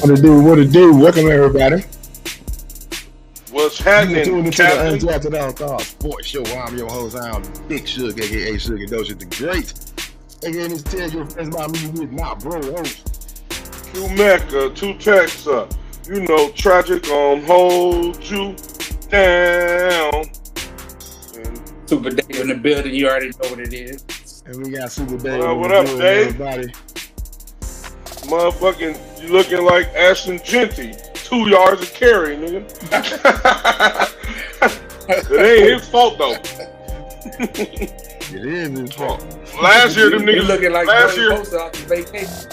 What it do? Welcome everybody. What's happening, You're tuning into the Captain? Undrafted All-Stars Sports Show. I'm your host, I'm Big Sugar, aka Sugar Dosha the Great. Again, this tell your friends about me with my bro host. Q Mecca, two texts up. You know, tragic on hold you down. Super Dave in the building, you already know what it is. And we got Super Dave. What up, Dave? Everybody. Motherfucking, you looking like Ashton Genty. 2 yards of carry, nigga. It ain't his fault though. It is his fault. Last year, them niggas. You looking like last year. Post off the vacation.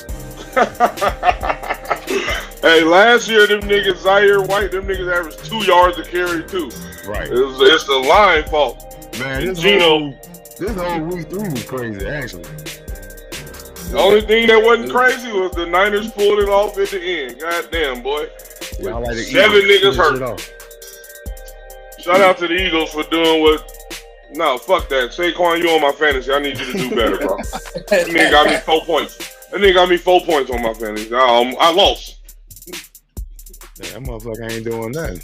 Hey, last year them niggas Zaire White, them niggas averaged 2 yards of carry too. Right. It's the line fault. Man, this whole week 3 was crazy, actually. The only thing that wasn't crazy was the Niners pulled it off at the end. Goddamn, boy. Yeah, like 7 niggas hurt. Shout out to the Eagles for doing what. No, fuck that. Saquon, you on my fantasy. I need you to do better, bro. That nigga got me 4 points. That nigga got me 4 points on my fantasy. I lost. Yeah, that motherfucker ain't doing nothing.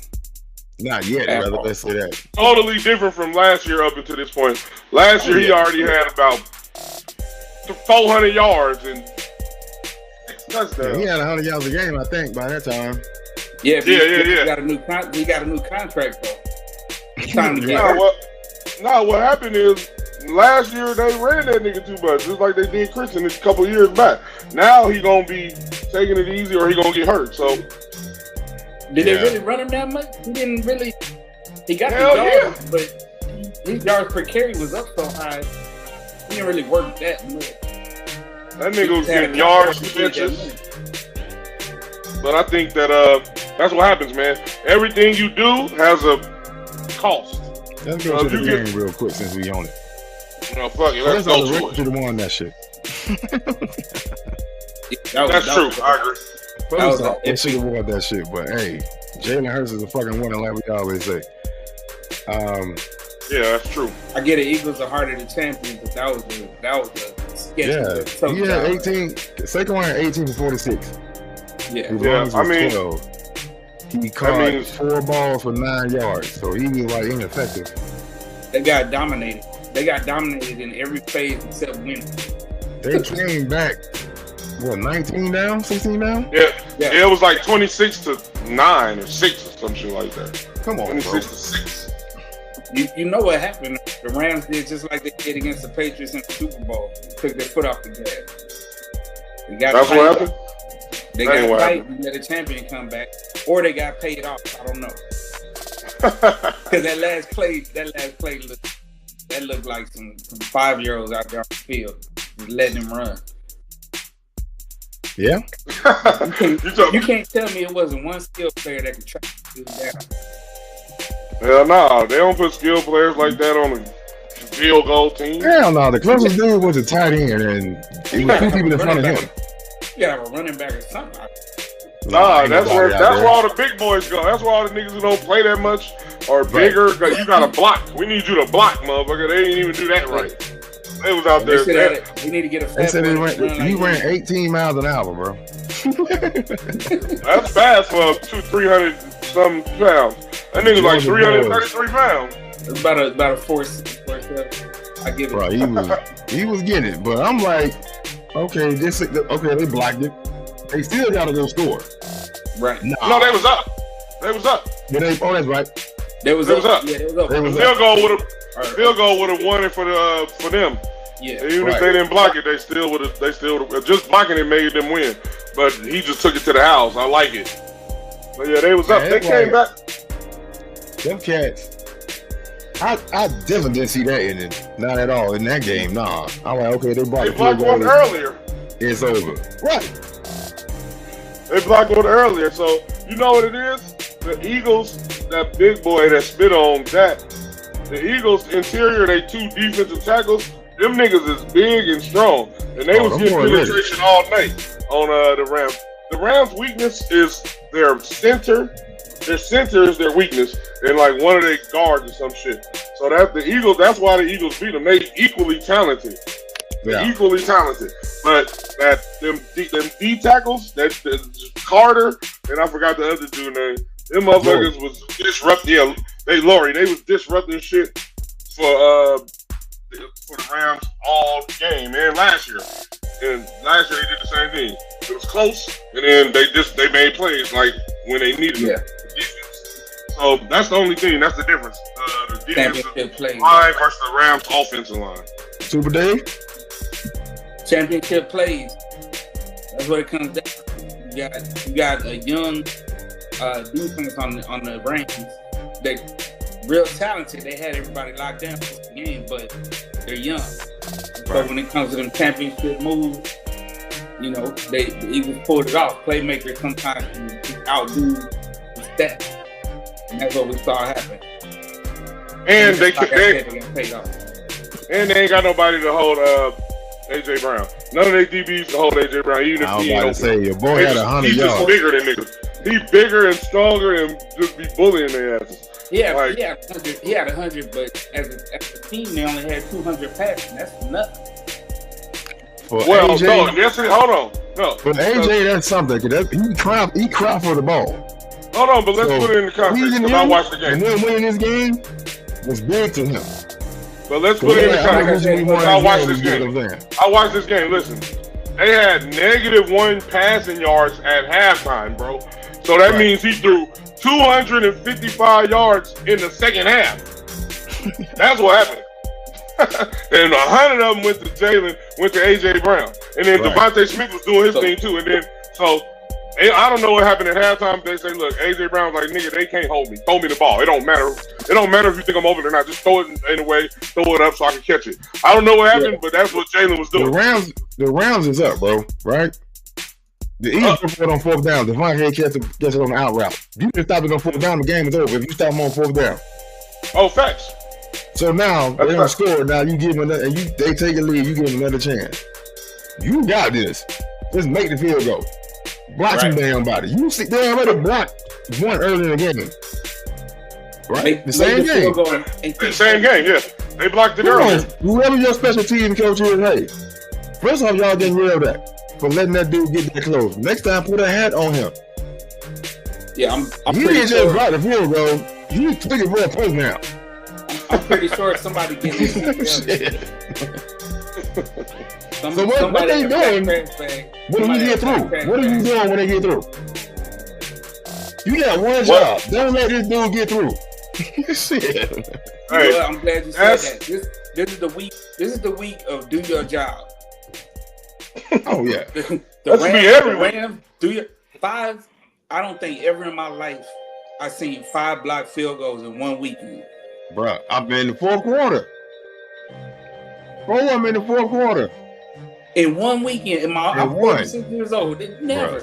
Not yet, rather. Let's say that. Totally different from last year up until this point. Last year, he already had about 400 yards and 6 touchdowns. Yeah, he had 100 yards a game, I think, by that time. Yeah. Yeah. He got a new contract though. It's time to get what happened is last year they ran that nigga too much, just like they did Christian a couple years back. Now he gonna be taking it easy or he gonna get hurt. So did they really run him that much? He didn't really. He got the yards, but his yards per carry was up so high. He didn't really work that much. That nigga was getting yards, pitches. But I think that that's what happens, man. Everything you do has a cost. Let's go to the game real quick since we on it. No, fuck it. Let's go to it. Should have won that shit. That's true. I agree. They should have won that shit, but hey, Jalen Hurts is a fucking winner, like we always say. Yeah, that's true. I get it. Eagles are harder to champions, but that was a sketchy. Yeah, he had 18. Saquon had 18 for 46. Yeah, I mean, 12. He caught 4 balls for 9 yards, so he was like ineffective. They got dominated. They got dominated in every phase except winning. They came back, 19 down, 16 down? Yeah, it was like 26-9 or 6 or some shit like that. Come on, 26-6. You know what happened? The Rams did just like they did against the Patriots in the Super Bowl. They took their foot off the gas. That's what happened? They got fight and let a champion come back, or they got paid off. I don't know. Because that last play looked like some 5-year-olds out there on the field, just letting them run. Yeah. You can't tell me it wasn't one skilled player that could track the dude down. Hell no, they don't put skilled players like that on a field goal team. Hell no, the closest dude was a tight end, and it was 2 people in front of him. You gotta have a running back or something. Nah, that's where all the big boys go. That's where all the niggas who don't play that much are bigger. You gotta block. We need you to block, motherfucker. They didn't even do that right. They was out there. We need to get a fat he ran 18 miles an hour, bro. That's fast for 300 some pounds. That nigga like 333 pounds. It's about a 4.7. I give it. Bro, he was getting it, but I'm like, okay, they blocked it. They still got to go score. Right. Nah. No, they was up. That's right. They was up. Yeah, they was up. The field goal would have won it for them. Yeah. Even if they didn't block it, they still would have. Just blocking it made them win. But he just took it to the house. I like it. But yeah, they was up. They came back. Them cats. I definitely didn't see that in it. Not at all in that game. Nah. I'm like, okay, they blocked one earlier. It's over. Right. They blocked one earlier. So you know what it is? The Eagles, that big boy that spit on Jack. The Eagles interior, they 2 defensive tackles. Them niggas is big and strong, and they was getting penetration all night on the Rams. The Rams' weakness is their center. Their center is their weakness, and like one of their guards or some shit. So that's why the Eagles beat them. They equally talented. They're equally talented. But them D tackles, that Carter, and I forgot the other dude name. Them motherfuckers was disrupting. Yeah, they was disrupting shit for the Rams all game and last year. And last year they did the same thing. It was close, and then they made plays like when they needed it. So that's the only thing. That's the difference. The defensive line versus the Rams offensive line. Super Dave? Championship plays. That's what it comes down to. You got a young defense on the Rams. They real talented. They had everybody locked down for the game, but they're young. So when it comes to them championship moves, you know, the Eagles pulled it off. Playmakers sometimes can outdo the stats. And that's what we saw happen. And they ain't got nobody to hold AJ Brown. None of their DBs to hold AJ Brown. Even if he ain't say your boy had 100 yards. He's just bigger than niggas. He's bigger and stronger and just be bullying their asses. Yeah, like, he had 100, but as a team, they only had 200 passing. That's nothing. Well, AJ, no, hold on. No. But AJ, that's something. He cry for the ball. Hold on, but let's put it in the context, because I watched the game. And then winning this game was big to him. But let's put it in the context. I watched this game. I watched this game. Listen, they had -1 passing yards at halftime, bro. So that means he threw 255 yards in the second half. That's what happened. And 100 of them went to Jalen, went to AJ Brown. And then Devontae Smith was doing his thing too. And then, so, I don't know what happened at halftime. They say, look, AJ Brown's like, nigga, they can't hold me. Throw me the ball. It don't matter. It don't matter if you think I'm over it or not. Just throw it in a way, throw it up so I can catch it. I don't know what happened, but that's what Jalen was doing. The Rams is up, bro, right? The Eagles put on 4th down. Devontae gets it on the out route. You can stop it on 4th down, the game is over. If you stop them on 4th down. Oh, facts. So now they don't score. Now you give them another, and they take a lead. You give them another chance. You got this. Just make the field goal. Block some damn body. You see, they already blocked one early in the game. Right? The same game. The same game, yeah. They blocked it early. Whoever your special team coach is, hey, first off, y'all getting rid of that for letting that dude get that close. Next time, put a hat on him. Yeah, I'm he didn't just block the field goal. He took it for a post now. I'm pretty sure somebody getting this. So what they doing? What do you get through? What are you doing when they get through? You got one job. Don't let this dude get through. Shit. Hey, well, I'm glad you said that. This is the week of do your job. Oh yeah. The Rams do your 5. I don't think ever in my life I've seen 5 blocked field goals in one weekend. Bruh, I've been in the 4th quarter. 4 of them in the 4th quarter. In one weekend, I'm 46 years old. Never.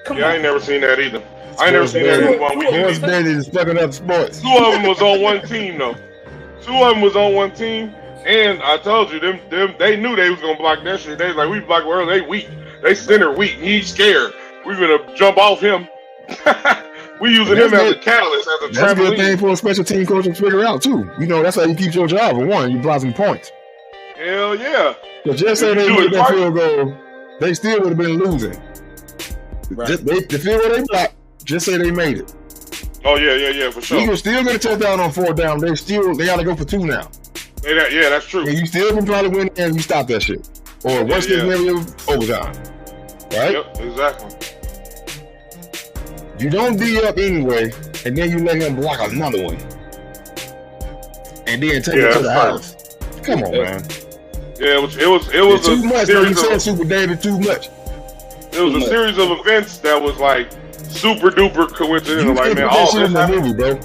Come on. I ain't never seen that either. I ain't never seen that in 1 weekend. Sports Daddy is fucking up sports. 2 of them was on one team though. 2 of them was on one team, and I told you them they knew they was gonna block that shit. They was like, we block early. They weak. They center weak. He's scared. We gonna jump off him. We using him as a catalyst, as a trampoline. That's a good thing for a special team coach to figure out too. You know, that's how you keep your job. For one, you block some points. Hell yeah. So just say they made that field goal, they still would have been losing. Right. The field goal they blocked, just say they made it. Oh yeah, for sure. Eagles still get a touchdown on 4th down. They gotta go for 2 now. Yeah, that's true. And you still can probably win and you stop that shit. Or worst case scenario, overtime. Right? Yep, exactly. You don't be up anyway, and then you let him block another one. And then take it to the house. Come on, man. Yeah, it was too much. You said Super David too much. It was a series of events that was like super duper coincidental. Like, man, all this in the movie, bro.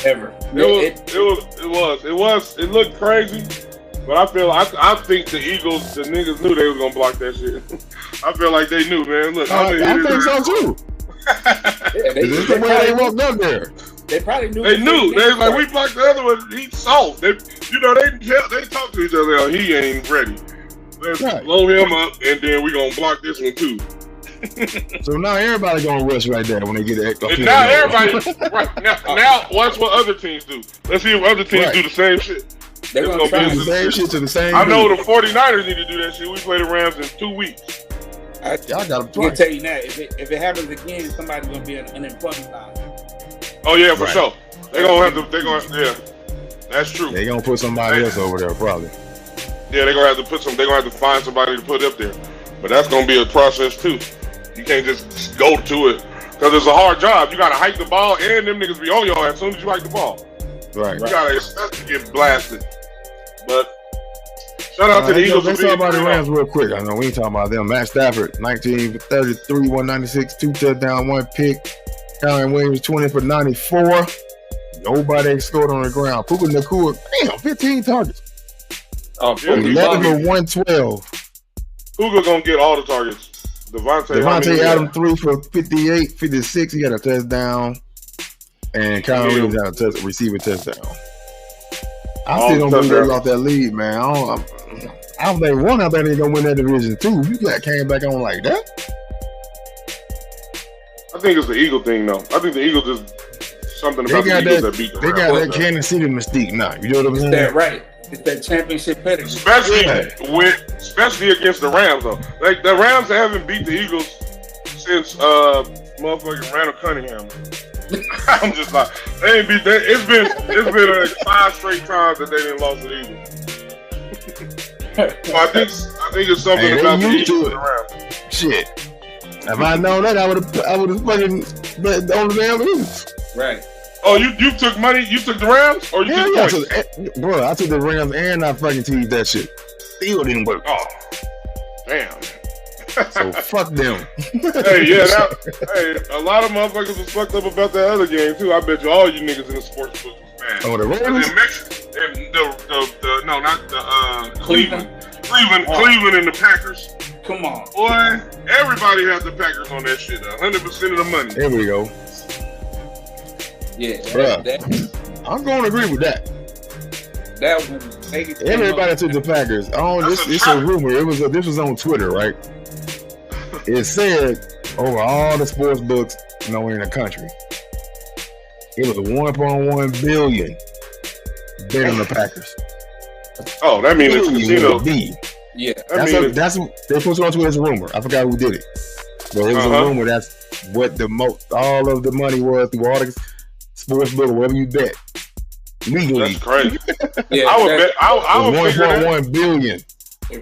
Ever. It looked crazy, but I think the Eagles, the niggas knew they was gonna block that shit. I feel like they knew, man. Look, I think so too. This is the way they walked up there. They probably knew. They knew. They was like, we blocked the other one. He's soft. They talk to each other. Oh, he ain't ready. Let's blow him up, and then we gonna block this one too. So now everybody gonna rush right there when they get it. Now everybody. Right now, watch what other teams do. Let's see if other teams do the same shit. They're going to try the same shit to the same. I know the 49ers need to do that shit. We play the Rams in 2 weeks. Y'all got them twice. I can tell you that if it happens again, somebody's going to be an unemployment line. Oh yeah, for sure. They're going to have to. Yeah, that's true. They're going to put somebody else over there probably. Yeah, they're going to have to put some. They're going to have to find somebody to put up there. But that's going to be a process too. You can't just go to it because it's a hard job. You got to hike the ball, and them niggas be on your ass as soon as you hike the ball. Right. You got to expect to get blasted. But shout out to the Eagles. Let's talk about the Rams real quick. I know we ain't talking about them. Matt Stafford, 19 for 33, 196, 2 touchdowns, 1 pick. Kyron Williams, 20 for 94. Nobody scored on the ground. Puka Nacua, damn, 15 targets. 11 for 112. Puka gonna get all the targets. Devontae Adams, 3 for 58, 56. He had a touchdown. And Kyron Williams had a receiving touchdown. I still don't believe they lost that lead, man. I don't think one. I think they're gonna win that division. 2, you got came back on like that. I think it's the Eagle thing, though. I think the Eagles is something about the Eagles that beat the Rams. They got that Kansas City mystique now. You know what I'm saying? That's right. It's that championship pedigree. Especially against the Rams, though. Like the Rams haven't beat the Eagles since motherfucking Randall Cunningham. I'm just like, they ain't beat that. It's been like 5 straight times that they didn't lose to the Eagles. So I think it's something about the Eagles and the Rams. Shit. If I known that, I would have fucking bet on the damn Eagles. Right. Oh, you took money? You took the Rams, or you took points? Bro, I took the Rams and I fucking teased that shit. Still didn't work. Oh, damn. So fuck them. Hey, a lot of motherfuckers was fucked up about that other game too. I bet you all you niggas in the sports book was mad. Oh, the Ravens? Cleveland. Cleveland and the Packers. Come on. Boy, everybody has the Packers on that shit. 100% of the money. There we go. Yeah. I'm going to agree with that. That one. Everybody took the Packers. It's a rumor. This was on Twitter, right? It said over all the sports books in the country, it was 1.1 billion bet on the Packers. Oh, that means it's a casino. Yeah, that's they put it on Twitter as a rumor. I forgot who did it, but it was a rumor. That's what all of the money was through all the sports book, whatever you bet. Legally. That's crazy. Yeah, I would 1.1 billion.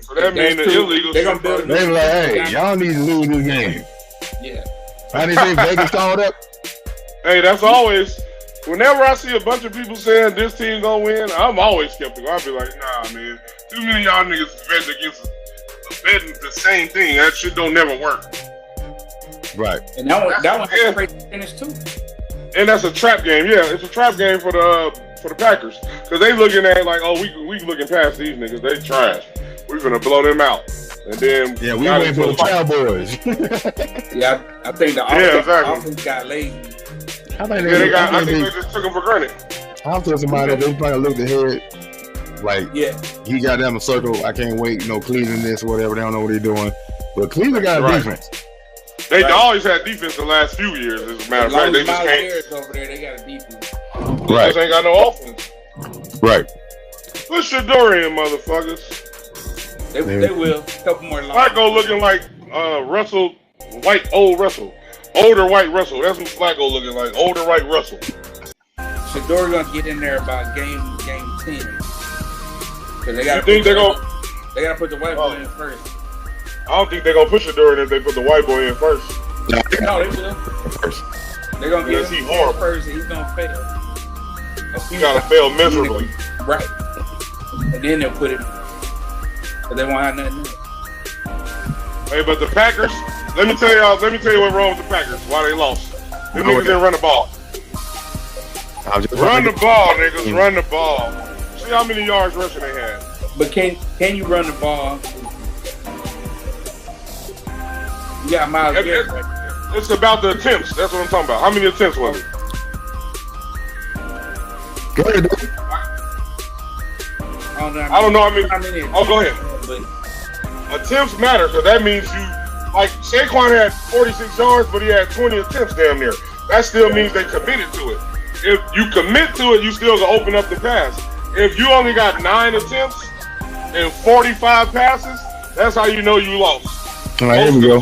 So that means the illegal. They're gonna build. They were like, hey, y'all need to lose this game. Yeah. How do you think Vegas called up? Hey, that's always. Whenever I see a bunch of people saying this team gonna win, I'm always skeptical. I'll be like, nah, man. Too many of y'all niggas bet against betting the same thing. That shit don't never work. Right. And that one has a great finish too. And that's a trap game. Yeah, it's a trap game for the Packers because they looking at it like, oh, we looking past these niggas. They trash. We're gonna blow them out. And then we went for the Cowboys. Yeah, I think the offense got lazy. I think they just took them for granted. I'll tell somebody that they probably looked ahead, like, he got down the circle. I can't wait. Cleveland this, whatever. They don't know what they're doing. But Cleveland got a defense. They always had defense the last few years. As a matter of fact, they just can't. Over there, they got a defense. They just ain't got no offense. Right. Put Shador in, motherfuckers. They will. A couple more lines. Flacco looking like Russell, older white Russell. That's what Flacco looking like, older white Russell. Shador gonna get in there about game 10. Cause they got. They gotta put the white boy in first. I don't think they're gonna push Shador in if they put the white boy in first. No, they will. First. They're gonna get him first, and he's gonna fail. He gotta fail miserably. Right. And then they'll put him. But they won't have nothing. Hey, but the Packers, let me tell you what's wrong with the Packers. Why they lost. Them niggas didn't run the ball. Run the ball, niggas. Run the ball. See how many yards rushing they had. But can you run the ball? You got Miles Garrett right there. It's about the attempts. That's what I'm talking about. How many attempts was it? Go ahead, dude. I don't know how many. Oh, go ahead. Attempts matter because that means like Saquon had 46 yards, but he had 20 attempts damn near. That still means they committed to it. If you commit to it, you still gonna open up the pass. if you only got 9 attempts and 45 passes, that's how you know you lost. All right, here we go.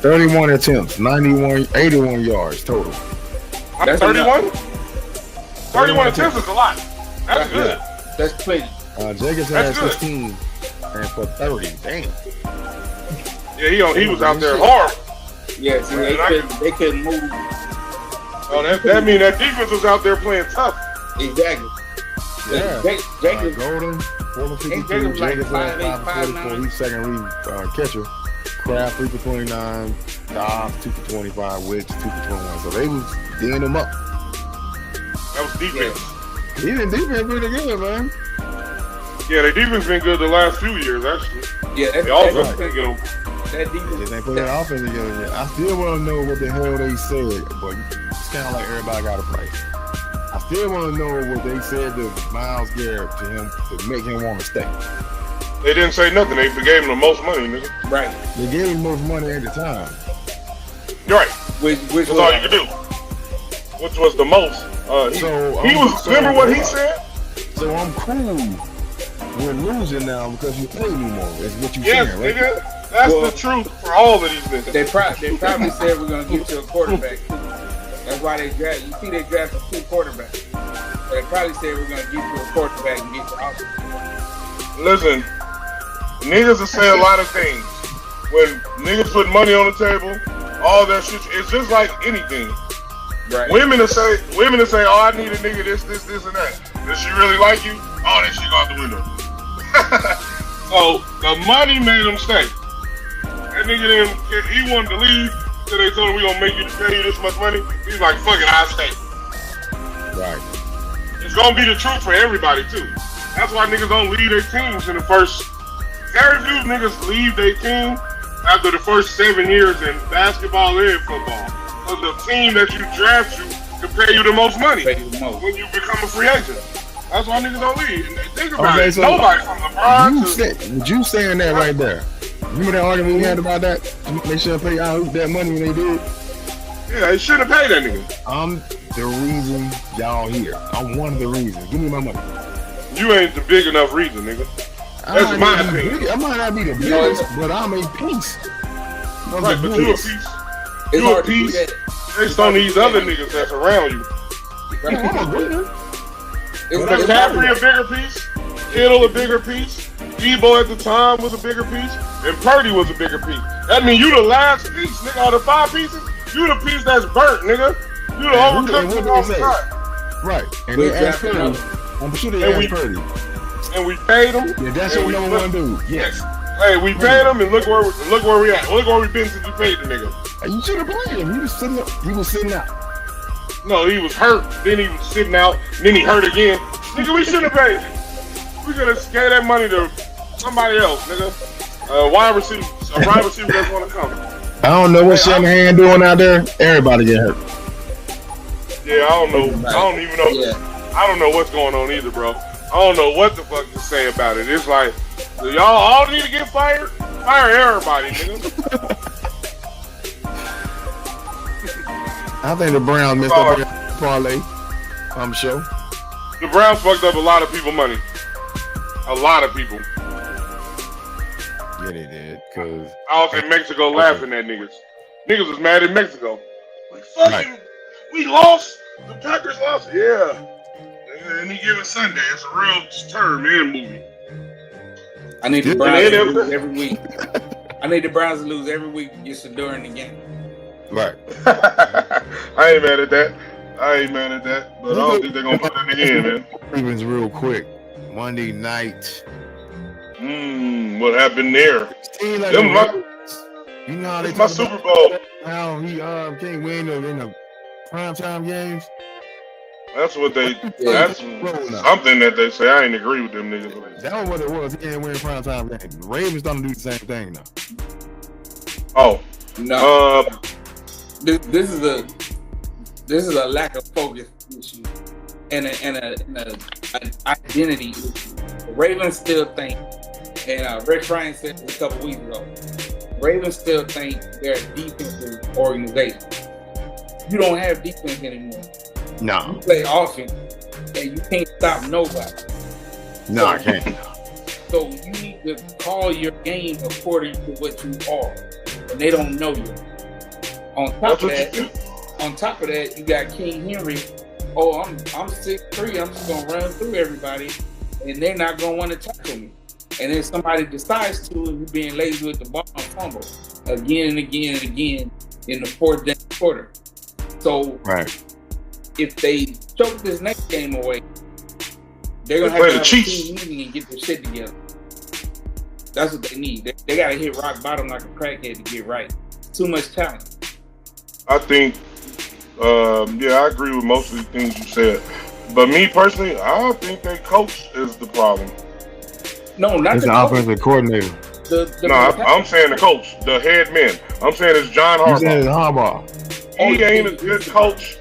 31 attempts, 81 yards total. That's 31? 31 attempts is a lot. That's good. That's plenty. Jaxson had 16 and for 30. Damn. Yeah, he was out there hard. Yeah, see, they couldn't move. Oh, that means that defense was out there playing tough. Exactly. Yeah. Jaxson, Golden, 452. Jaxson like Jaxson 5'8", 5'44". He's second lead catcher. Kraft 3 for 29. Dobbs 2 for 25. Wicks 2 for 21. So they was D'ing him up. That was defense. He didn't defense pretty good, man. Yeah, their defense been good the last few years, actually. Yeah, they also been good. That defense. They put that offense together yet. I still want to know what the hell they said, but it's kind of like everybody got a price. I still want to know what they said to Myles Garrett to him to make him want to stay. They didn't say nothing. They gave him the most money, nigga. Right. They gave him most money at the time. You're right. Which that's all you could do. Which was the most. Remember what he said? So I'm cool. We're losing now because you pay me more. Is what you saying, right? Nigga. That's the truth for all of these niggas. They probably said we're gonna get you a quarterback. That's why they drafted. You see, they drafted 2 quarterbacks. They probably said we're gonna get you a quarterback and get you out. Listen, niggas will say a lot of things. When niggas put money on the table, all that shit. It's just like anything. Right. Women will say, "Oh, I need a nigga this, and that." Does she really like you? Oh, then she go out the window. So the money made him stay. That nigga he wanted to leave, so they told him we gonna make you pay you this much money. He's like, "Fuck it, I'll stay." Right. It's gonna be the truth for everybody too. That's why niggas don't leave their teams in the first. Very few niggas leave their team after the first 7 years in basketball and football. Because the team that you draft you can pay you the most money when you become a free agent. That's why niggas don't leave. And think about it. So nobody from LeBron you saying that right there. Remember that argument we had about that? They should have paid out that money when they did? Yeah, they should have paid that nigga. I'm the reason y'all here. I'm one of the reasons. Give me my money. You ain't the big enough reason, nigga. That's my opinion. I might not be the biggest, but I'm a piece. Right, but you a piece. You a piece based on these other niggas that's around you. McCaffrey a bigger piece, Kittle a bigger piece, Debo at the time was a bigger piece, and Purdy was a bigger piece. That mean you the last piece, nigga. Out of 5 pieces, you the piece that's burnt, nigga. You the overcooked on the side. Right, and they asked Purdy. I'm sure they asked Purdy. And we paid him. Yeah, that's what we don't want to do. Yes. Hey, we paid him, and look where we at. Look where we been since we paid the nigga. You should have played him. He was sitting up. He was sitting out. No, he was hurt. Then he was sitting out. Then he hurt again. Nigga, we should have paid him. We could have gave that money to somebody else, nigga. A wide receiver that's want to come. I don't know what Shanahan doing out there. Everybody get hurt. Yeah, I don't know. I don't even know. Yeah. I don't know what's going on either, bro. I don't know what the fuck to say about it. It's like, do y'all all need to get fired? Fire everybody, nigga. I think the Browns missed up their parlay. I'm sure. The Browns fucked up a lot of people money. A lot of people. Yeah, they did. Cause I was in Mexico laughing at niggas. Niggas was mad at Mexico. Like, fucking, we lost. The Packers lost. Yeah. Any given Sunday, it's a real term and movie. I need the Browns to lose every week. I need the Browns to lose every week just to during the game. Right. I ain't mad at that. But I don't think they're gonna put it in the end, man. Ravens real quick. Monday night. What happened there? You know how they my Super Bowl. How he can't win in the primetime games. That's what they. That's something that they say. I ain't agree with them niggas. That was what it was. He can't win primetime games. The Ravens don't do the same thing now. Oh no. This is a lack of focus issue and an identity issue. The Ravens still think, and Rex Ryan said this a couple weeks ago, Ravens still think they're a defensive organization. You don't have defense anymore. No. You play offense. and you can't stop nobody. No, I can't. So you need to call your game according to what you are, and they don't know you. On top of that, you got King Henry. Oh, I'm 6'3". I'm just gonna run through everybody, and they're not gonna want to tackle me. And then somebody decides to, and you're being lazy with the ball and fumble again and again and again in the fourth quarter. So if they choke this next game away, they're gonna have to have a team meeting and get their shit together. That's what they need. They gotta hit rock bottom like a crackhead to get right. Too much talent. I think, I agree with most of the things you said. But me personally, I think their coach is the problem. No, not the offensive coordinator. I'm saying the coach, the head man. I'm saying it's John Harbaugh. You saying it's Harbaugh. He ain't a good coach.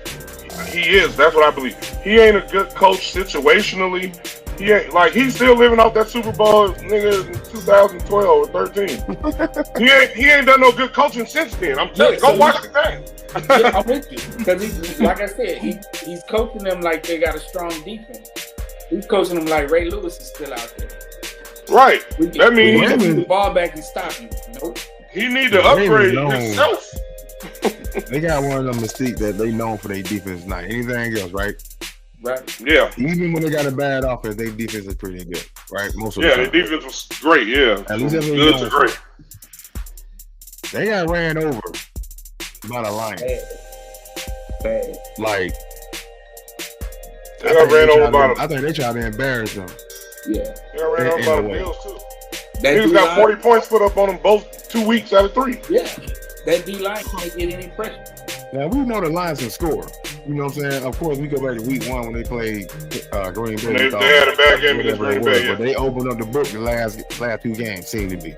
He is. That's what I believe. He ain't a good coach situationally. He ain't like he's still living off that Super Bowl nigga in 2012 or 13. he ain't done no good coaching since then. I'm telling you, go watch the game. Yeah, I'm with you because like I said, he's coaching them like they got a strong defense. He's coaching them like Ray Lewis is still out there. Right. That means we can put the ball back and stop you. Nope. He need to upgrade himself. They got one of them mystique that they known for their defense, not anything else, right? Right. Yeah. Even when they got a bad offense, their defense is pretty good, right? Most of the time. Their defense was great. Yeah. At least good to great. They got ran over by the Lions. Bad. Like they got ran over by them. I think they tried to embarrass them. Yeah. They got ran over by the Bills too. He got 40 points put up on them both 2 weeks out of 3. Yeah. That D-line can't get any pressure. Now, we know the Lions can score. You know what I'm saying? Of course, we go back to week 1 when they played Green Bay. They had a bad game against Green Bay, But they opened up the book the last 2 games, seemed to be.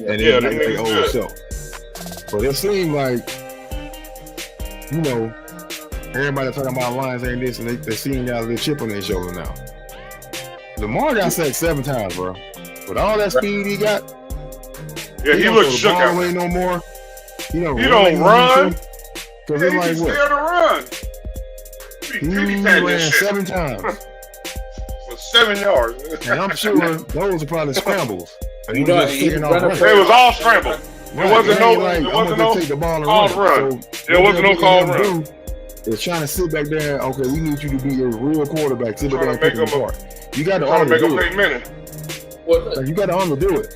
And yeah, they old self. But it seemed like, you know, everybody talking about Lions ain't this, and they seem got a little chip on their shoulder now. Lamar got sacked 7 times, bro. With all that speed he got, he looks shook out. Away no more. He don't run. Because it's like what? Scared to run. He ran 7 times. For 7 yards. And I'm sure those are probably scrambles. It was all scrambles. It wasn't no take the ball called run. There wasn't no called run. It's trying to sit back there. Okay, we need you to be a real quarterback. Sit back there and pick them apart. You got the arm to do it. You got the arm to do it.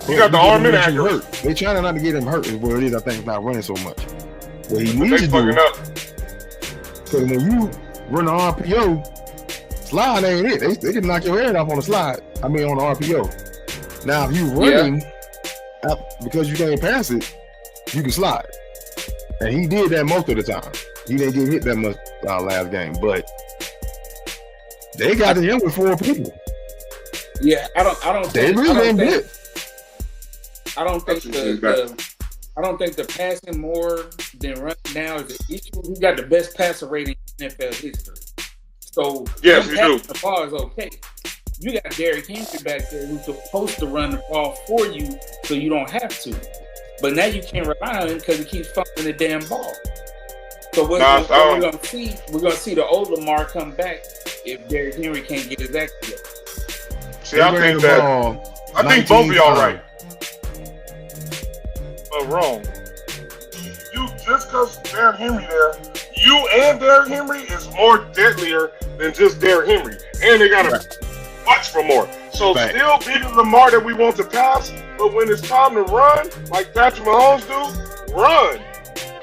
You got the arm and accuracy. They trying not to get him hurt is what it is. I think not running so much. What he needs to do. Because when you run the RPO, slide ain't it. They can knock your head off on the slide. I mean on the RPO. Now if you running because you can't pass it, you can slide. And he did that most of the time. He didn't get hit that much last game, but they got to him with 4 people. Yeah, I don't think the passing more than running now is an issue. He got the best passer rating in NFL history. So yes, you do. The ball is okay. You got Derrick Henry back there who's supposed to run the ball for you, so you don't have to. But now you can't rely on him because he keeps fumbling the damn ball. So we're gonna see the old Lamar come back if Derrick Henry can't get his act together. See, I think both of y'all right. But wrong. You just because Derrick Henry there, you and Derrick Henry is more deadlier than just Derrick Henry. And they gotta watch for more. So still beating Lamar that we want to pass, but when it's time to run, like Patrick Mahomes do, run.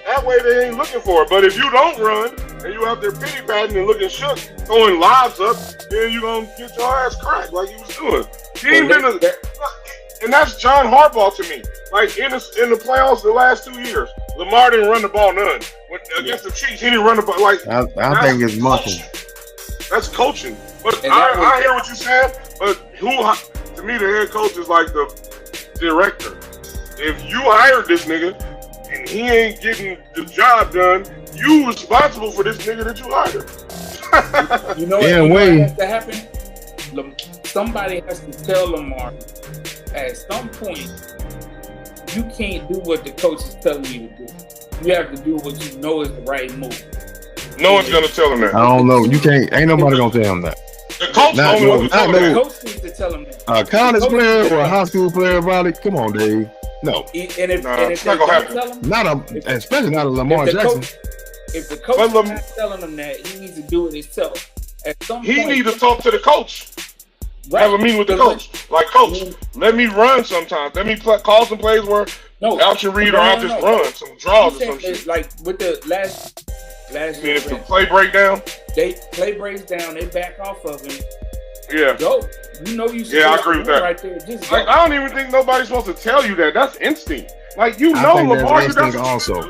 That way they ain't looking for it. But if you don't run and you out there pity patting and looking shook, throwing lobs up, then you gonna get your ass cracked like he was doing. He ain't been and that's John Harbaugh to me. Like in the playoffs the last 2 years, Lamar didn't run the ball none. Against the Chiefs, he didn't run the ball. Like I think it's muscle. That's coaching. But I hear what you're saying. But to me, the head coach is like the director. If you hired this nigga and he ain't getting the job done, you responsible for this nigga that you hired. You know what has to happen? Somebody has to tell Lamar at some point you can't do what the coach is telling you to do. You have to do what you know is the right move. No one's gonna tell him that. I don't know. You can't. Ain't nobody gonna tell him that. The coach don't know. The coach needs to tell him that. A college player or a high school player, probably. Come on, Dave. No. And if it's not gonna happen. Especially not a Lamar Jackson. If the coach is not telling him that, he needs to do it himself. At some he point, needs to talk to the coach. Right. Have a meeting with the coach. Like, coach, let me run sometimes. Let me call some plays where out your read or I'll just run some draws or some shit. Like with the last year, if the play break down, they breaks down, they back off of him. Yeah. Go. You know you. Yeah, I agree with that. Right there. Just like, I don't even think nobody's supposed to tell you that. That's instinct. Like, you know, Lamar. Instinct also.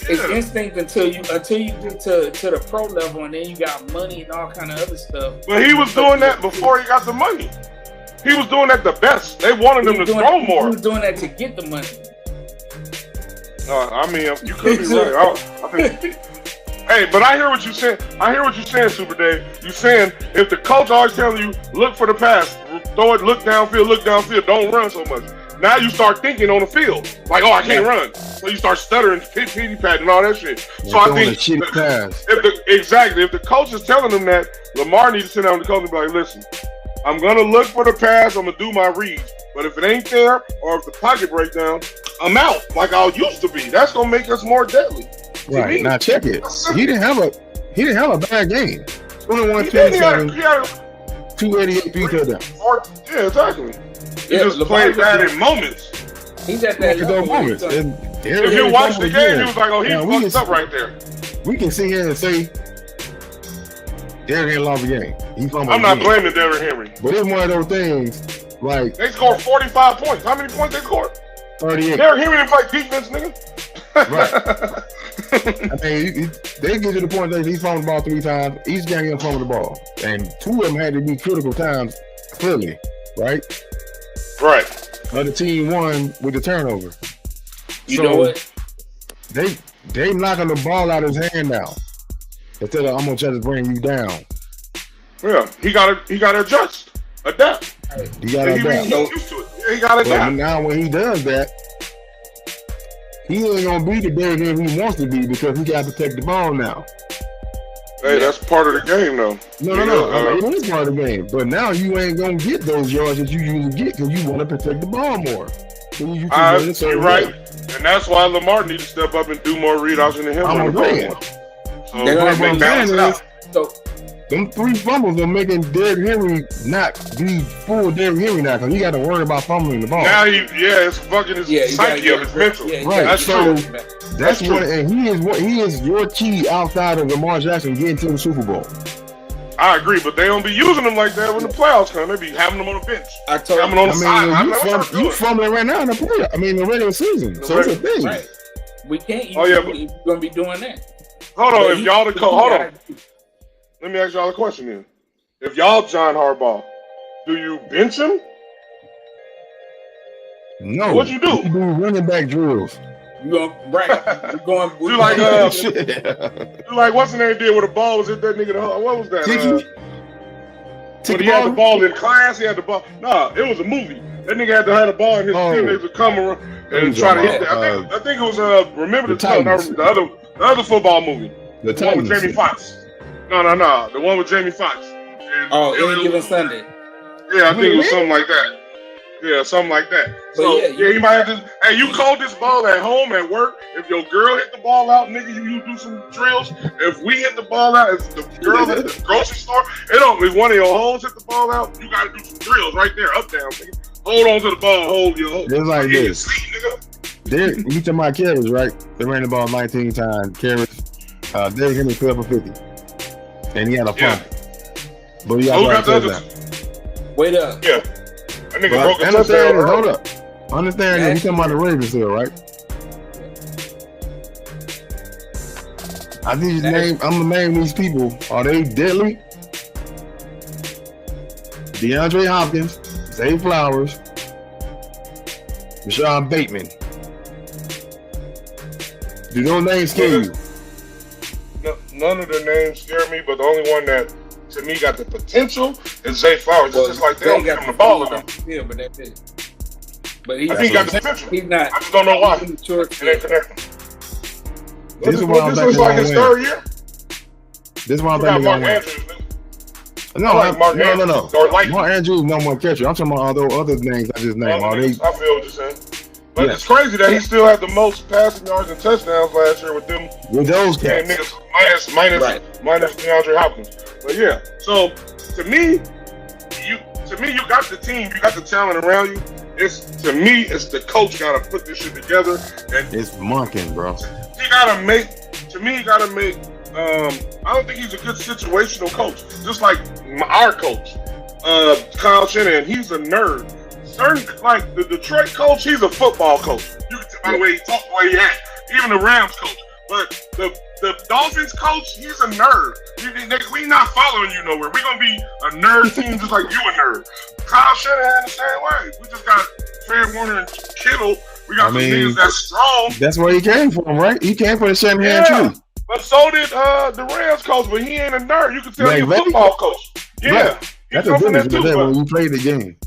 It's instinct until you get to the pro level, and then you got money and all kind of other stuff. But he was doing that before he got the money. He was doing that the best. They wanted him to throw more. He was doing that to get the money. I mean, you could be right. I think. Hey, but I hear what you're saying. Super Dave. You saying if the coach always telling you look for the pass, throw it, look downfield, don't run so much. Now you start thinking on the field like, oh, I can't run. So you start stuttering, pity pat, and all that shit. So I think if the coach is telling them that, Lamar needs to sit down with the coach and be like, listen, I'm gonna look for the pass, I'm gonna do my reads, but if it ain't there or if the pocket breaks down, I'm out like I used to be. That's gonna make us more deadly. Right, now check it. He didn't have a bad game. 21-27, 288 touchdown. Yeah, exactly. He just played bad in moments. He's at that moments. If you watch the game, he was like, oh, he fucked up right there. We can sit here and say Derrick Henry lost the game. I'm not blaming Derrick Henry. But it's one of those things, like... They scored 45 points. How many points they scored? 38. Derrick Henry didn't play defense, nigga. Right. I mean, they get to the point that he fumbled the ball 3 times. Each game he fumbled the ball. And 2 of them had to be critical times, clearly. Right? Right. The team won with the turnover. You know what? They knocking the ball out of his hand now. Instead of I'm gonna try to bring you down. Yeah, he gotta adjust, adapt. He gotta adapt. Used to it. Yeah, he gotta adapt. Now when he does that, he ain't gonna be the Derrick Henry he wants to be because he gotta protect the ball now. Hey, that's part of the game, though. No. It is part of the game. But now you ain't going to get those yards that you usually get because you want to protect the ball more. You're right. And that's why Lamar needs to step up and do more readouts than him. I'm agreeing. So they balance it out. So, them 3 fumbles are making Derrick Henry not be full Derrick Henry now because he got to worry about fumbling the ball. Now it's fucking his psyche of his mental. Yeah, right. That's true. That's what, and he is your key outside of Lamar Jackson getting to the Super Bowl. I agree, but they don't be using them like that when the playoffs come. They be having them on the bench. Having them on the side. You fumbling right now in the playoffs. I mean, the regular season. So it's a thing. Right. We can't use them if you're going to be doing that. Hold on. If y'all hold on. Let me ask y'all a question then. If y'all John Harbaugh, do you bench him? No. What you do? You do running back drills. You're going. You like what's the name did with the ball was hit that nigga? What was that? When he had the ball in class, he had the ball. Nah, it was a movie. That nigga had to have the ball in his teammates would come around and try to hit that. I think it was Remember the Titans. The other football movie. The one with Jamie Foxx. No. The one with Jamie Foxx. Any Given Sunday. Yeah, I think it was something like that. Yeah, something like that. So you might have to. Hey, you call this ball at home, at work. If your girl hit the ball out, nigga, you do some drills. If we hit the ball out, if the girl at the grocery store, if one of your hoes hit the ball out, you gotta do some drills right there, up down, nigga. Hold on to the ball, hold your hold. It's like this. You talking about carries, right? They ran the ball 19 times. Carries. Derrick Henry 12 for 50, and he had a fumble. But he got the others. Wait up. Yeah. That nigga broke a touchdown. Hold up. Understand that he's talking about the Ravens here, right? I think I'm gonna name these people. Are they deadly? DeAndre Hopkins, Zay Flowers, Rashawn Bateman. Do those names scare you? None of the names scare me, but the only one that to me got the potential is Zay Flowers. It's just like they don't give him the ball enough. Yeah, but that's it. But I think he got the potential. He's not. I just don't know why. It ain't connecting. This looks like his third year. This one I thing Mark win. Andrews. No, like Mark no. Or like Mark Andrews no more catcher. I'm talking about all those other names I just named. I feel what you're saying. But it's crazy that he still had the most passing yards and touchdowns last year with them. With those cats. Niggas minus DeAndre Hopkins. But yeah, so to me, you got the team, you got the talent around you. It's the coach got to put this shit together. And it's monking, bro. He got to make. I don't think he's a good situational coach. Just like our coach, Kyle Shanahan, he's a nerd. Like the Detroit coach, he's a football coach. You can tell by the way he talks, the way he acts. Even the Rams coach, but the Dolphins coach, he's a nerd. We not following you nowhere. We gonna be a nerd team just like you a nerd. Kyle Shanahan the same way. We just got Fred Warner and Kittle. We got some niggas that's strong. That's where he came from, right? He came from the Shanahan tree. But so did the Rams coach, but he ain't a nerd. You can tell he's a football coach. Yeah. Right. That's a difference with that when you play the game.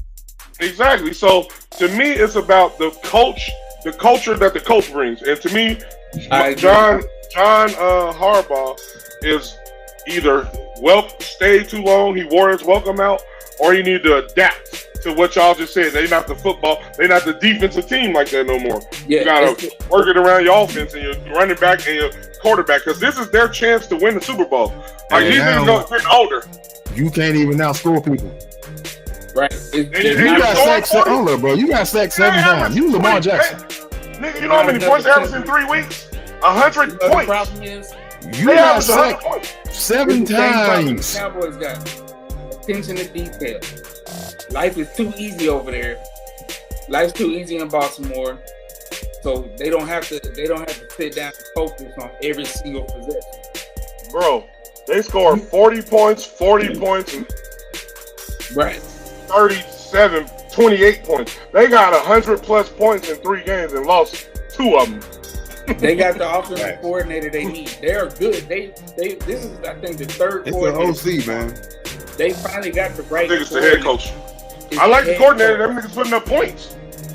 Exactly. So to me, it's about the coach, the culture that the coach brings. And to me, John Harbaugh is either stay too long, he wore his welcome out, or he need to adapt to what y'all just said. They not the defensive team like that no more. Yeah, you gotta work it around your offense and your running back and your quarterback, because this is their chance to win the Super Bowl. Like these niggas getting older. You can't even outscore people. Right. You got sacked. Hold up, bro. You got sacked 7 times. You Lamar Jackson. Nigga, you know how many points they averaged in 3 weeks? 100 points. The problem is you got sacked 7 times. The Cowboys got attention to detail. Life is too easy over there. Life's too easy in Baltimore. So they don't have to sit down and focus on every single possession. Bro, they scored 40 points, and right. 37, 28 points. They got 100 plus points in 3 games and lost 2 of them. They got the offensive coordinator they need. They are good. This is I think the third coordinator. It's the OC, man. They finally got the right. I think it's the head coach. I like the coordinator. Them niggas putting up points.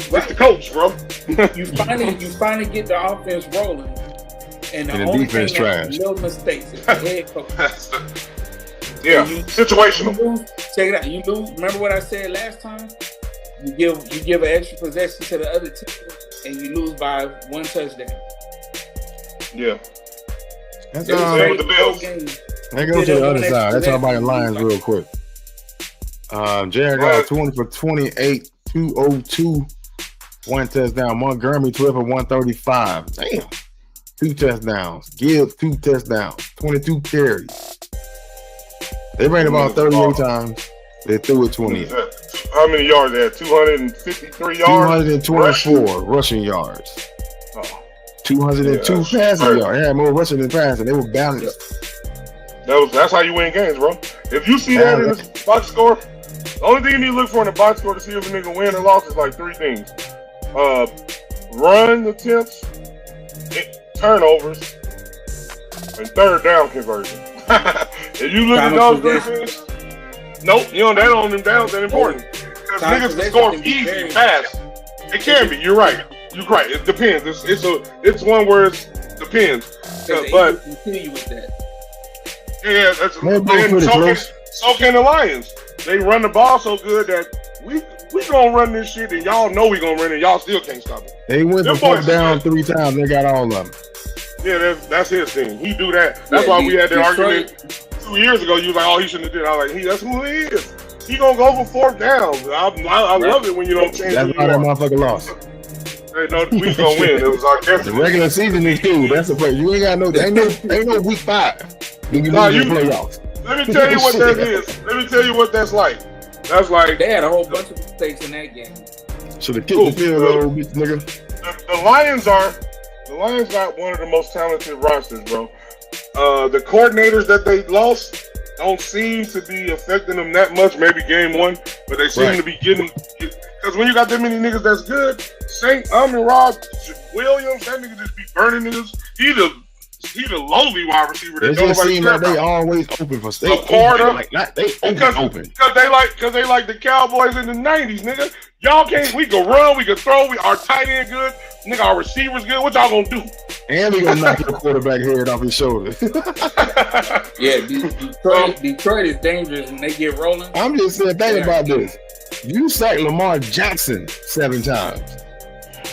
That's the coach, bro. you finally get the offense rolling, and the only defense thing trash. No mistakes. It's the head coach. Situational. Check it out. You lose. Remember what I said last time? You give an extra possession to the other team, and you lose by 1 touchdown. Yeah. That's with the Bills. Let's go to the other side. Let's talk about the Lions real quick. Jared got 20 for 28, 202, 1 touchdown. Montgomery 12 for 135. Damn. 2 touchdowns. Gibbs 2 touchdowns. 22 carries. They ran the ball 38 times. They threw it 20. How many yards they had? 253 yards? 224 rushing yards. 202 passing yards. They had more rushing than passing. They were balanced. That's how you win games, bro. If you see that in the box score, the only thing you need to look for in the box score to see if a nigga win or lost is like 3 things. Run attempts, turnovers, and third down conversion. If you look at those 3 things, nope, that on them downs that important. Because niggas can score easy, fast. It can be. You're right. You're right. It depends. It's one where it depends. But continue with that. Yeah, that's so can the Lions. They run the ball so good that we gonna run this shit, and y'all know we gonna run it. Y'all still can't stop it. They went for 4th down 3 times. They got all of them. Yeah, that's his thing. He do that. That's why we had that argument 2 years ago. You was like, oh, he shouldn't have did. I was like, that's who he is. He gonna go for 4th down. I love it when you don't change. That's why that motherfucker lost. Hey, no, we gonna win. It was our guess. The regular season is cool. That's the place. You ain't got ain't no week 5. You playoffs. Let me tell you what that is. Let me tell you what that's like. That's like they had a whole bunch of mistakes in that game. Should have kicked the field goal, nigga. The Lions got one of the most talented rosters, bro. The coordinators that they lost don't seem to be affecting them that much. Maybe game 1, but they seem to be getting. Because when you got that many niggas that's good, St. Rob Williams, that nigga just be burning niggas. He the lowly wide receiver that it just seems like they always open for state. They open. Because they like the Cowboys in the 90s, nigga. Y'all can't. We can run. We can throw. Our tight end good. Nigga, our receivers good. What y'all gonna do? And we gonna knock your quarterback head off his shoulder. Yeah, Detroit is dangerous when they get rolling. I'm just saying, think about this. You sacked Lamar Jackson 7 times.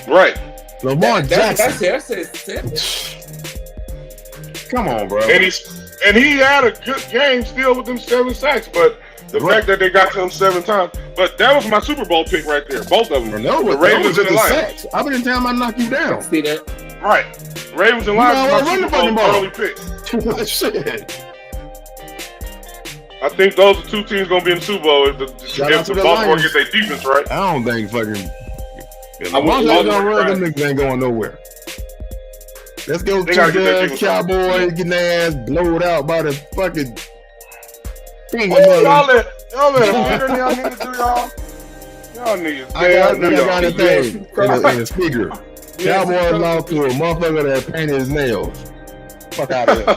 Right. Lamar Jackson. That's it. Come on, bro. And he had a good game still with them 7 sacks, but the fact that they got to him 7 times. But that was my Super Bowl pick right there. Both of them. No, the Ravens and the Lions. I've been telling I knock you down. See that? Right. Ravens and Lions was my Super Bowl early pick. Shit. I think those are 2 teams gonna be in the Super Bowl if the Baltimore get their defense right. I don't think fucking. Lamar gonna run, them niggas ain't going nowhere. Let's go to the Cowboys getting their ass blowed out by the fucking. Y'all let y'all niggas do y'all. Y'all niggas. I got a thing in the speaker. Cowboys lost to a motherfucker that painted his nails. Fuck out of here.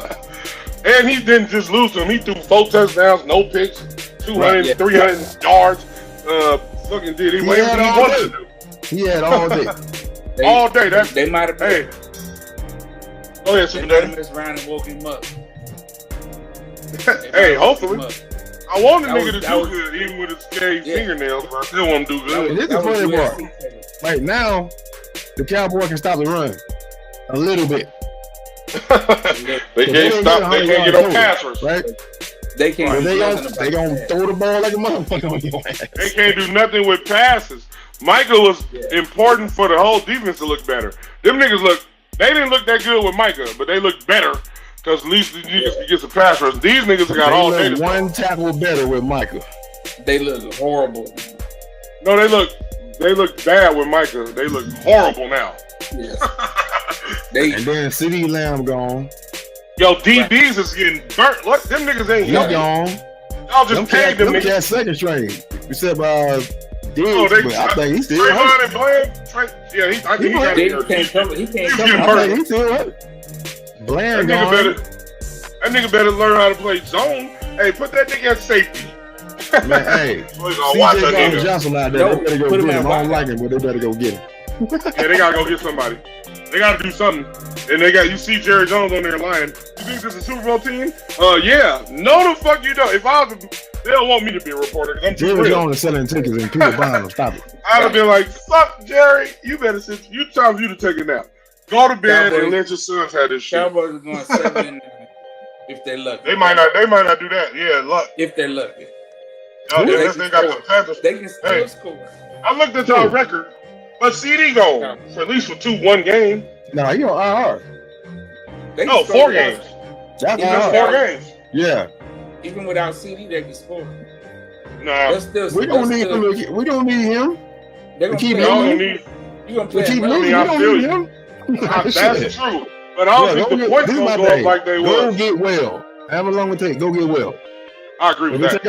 And he didn't just lose to him. He threw 4 touchdowns, no picks, 200, 300 yards. Fucking did he wanted to do. He had all day. All day. They might have been. Go ahead, Super Daddy. They messed around and woke him up. Hey, hopefully. I want the nigga to do good, even with his shaved fingernails, but I still want him to do good. And this is the funny part. Like now, the Cowboys can stop the run a little bit. They can't stop. They can't get no passers, right? They can't. They gonna throw the ball like a motherfucker on your ass. They can't do nothing with passes. Micah was important for the whole defense to look better. Them niggas they didn't look that good with Micah, but they looked better because at least the niggas could get some pass rush. These niggas got all day. One tackle better with Micah. They look horrible. No, they look bad with Micah. They look horrible now. Yes. And then CD Lamb gone. Yo, DBs is getting burnt. Look, them niggas ain't here. Gone. Y'all just paid them niggas. Them second string. Except Diggs, I think he's still hurt. And Bland, I think he got hurt. He can't come. He's still hurt. Bland that nigga better learn how to play zone. Hey, put that nigga at safety. Man, hey, CJ Jaxson out there. They better go get him. I don't like him, but they better go get him. Yeah, they gotta go get somebody. They gotta do something. And you see Jerry Jones on there lying. You think this is a Super Bowl team? Yeah. No, the fuck you don't. If I was, they don't want me to be a reporter because I'm too Jerry Jones is selling tickets and people buying them. Stop it. I'd have been like, fuck Jerry. You better sit. You time for you to take a nap. Go to bed and let your sons have this shit. Cowboys are going 7 if they're lucky. They might not do that. Yeah, luck. If they're lucky. They got the Panthers. They can still score. I looked at y'all record, but CD gone for at least for 1 game. No, he on IR. 4 games. That's 4 games. Yeah. Even without CD, they can score. Nah, we don't need him. We don't need him. They're gonna keep losing. You gonna keep losing. We don't need him. That's true. But I don't think the points gonna go up like they were. Go get well. However long it take, go get well. I agree with that.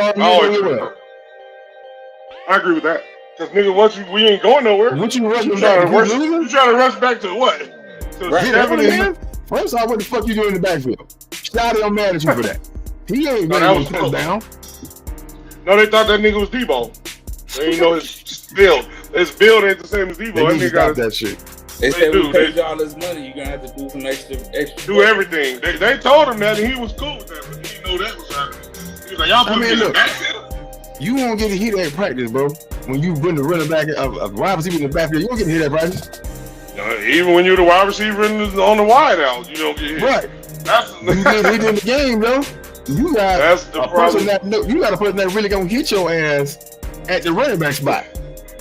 I agree with that. Cause nigga, we ain't going nowhere. What you rushing back? You trying to rush back to what? First off, what the fuck you doing in the backfield? Shotty, I'm mad at you for that. He ain't really touch down. No, they thought that nigga was Debo. They ain't know his build. His build ain't the same as Debo. They need to stop that shit. They said we paid you all this money. You're gonna have to do some extra. Do everything. They told him that, and he was cool with that, but he didn't know that was happening. He was like, y'all put me in the backfield. You won't get a hit at practice, bro. When you bring the running back, a wide receiver in the backfield, you won't get a hit at practice. Even when you're the wide receiver on the wide out, you don't get hit. Right. You get hit in the game, though. You got that's the problem. You got a person that really gonna hit your ass at the running back spot.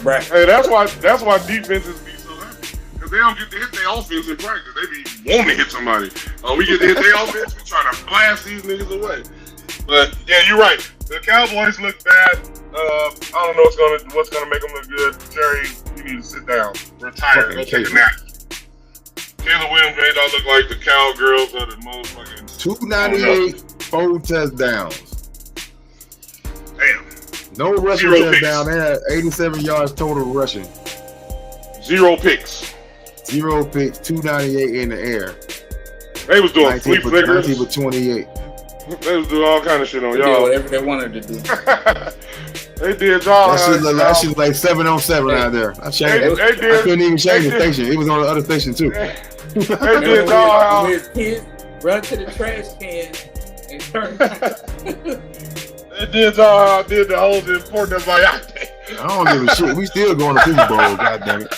Right. Hey, that's why defenses be so happy. Because they don't get to hit their offense in practice. They be wanting to hit somebody. We get to hit their offense, we trying to blast these niggas away. But yeah, you're right. The Cowboys look bad. I don't know what's gonna make them look good. Jerry, you need to sit down, retire, go take a nap. Taylor Williams made that look like the cowgirls of the motherfucking 298, 4 touchdowns. Damn. No rushing touchdown. They had 87 yards total rushing. 0 picks. 0 picks, 298 in the air. They was doing flea flickers. 19 for 28. They was doing all kind of shit on y'all. They did whatever they wanted to do. They did y'all. That shit like 7 on 7 out there. I changed. I couldn't even change the station. It was on the other station too. They did all his kids run to the trash can and turn. They did all did the whole important Mayate. I don't give a shit. We still going to Super Bowl, goddammit.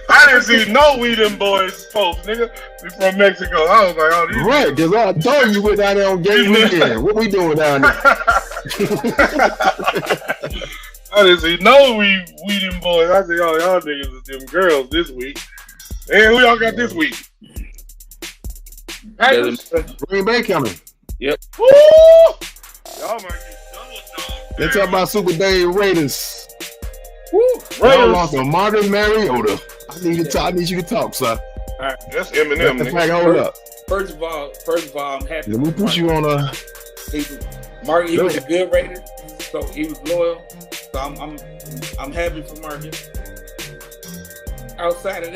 I didn't see no We Them Boys post, nigga. We from Mexico. I was like, oh, these right, because I told you we're down there on game weekend. What we doing down there? I didn't see no We Them Boys. I said, oh, y'all niggas is them girls this week. And who y'all got this week? Packers. Green Bay coming. Yep. Woo! Y'all might get double dog. They talk about Super Day Raiders. Woo! Y'all lost to Marvin Mariota. I need you to talk, son. All right. That's Eminem, nigga. Hold up. First of all, I'm happy. Let me put you on a. Marcus, he was a good Raider, so he was loyal. So I'm happy for Marcus. Outside of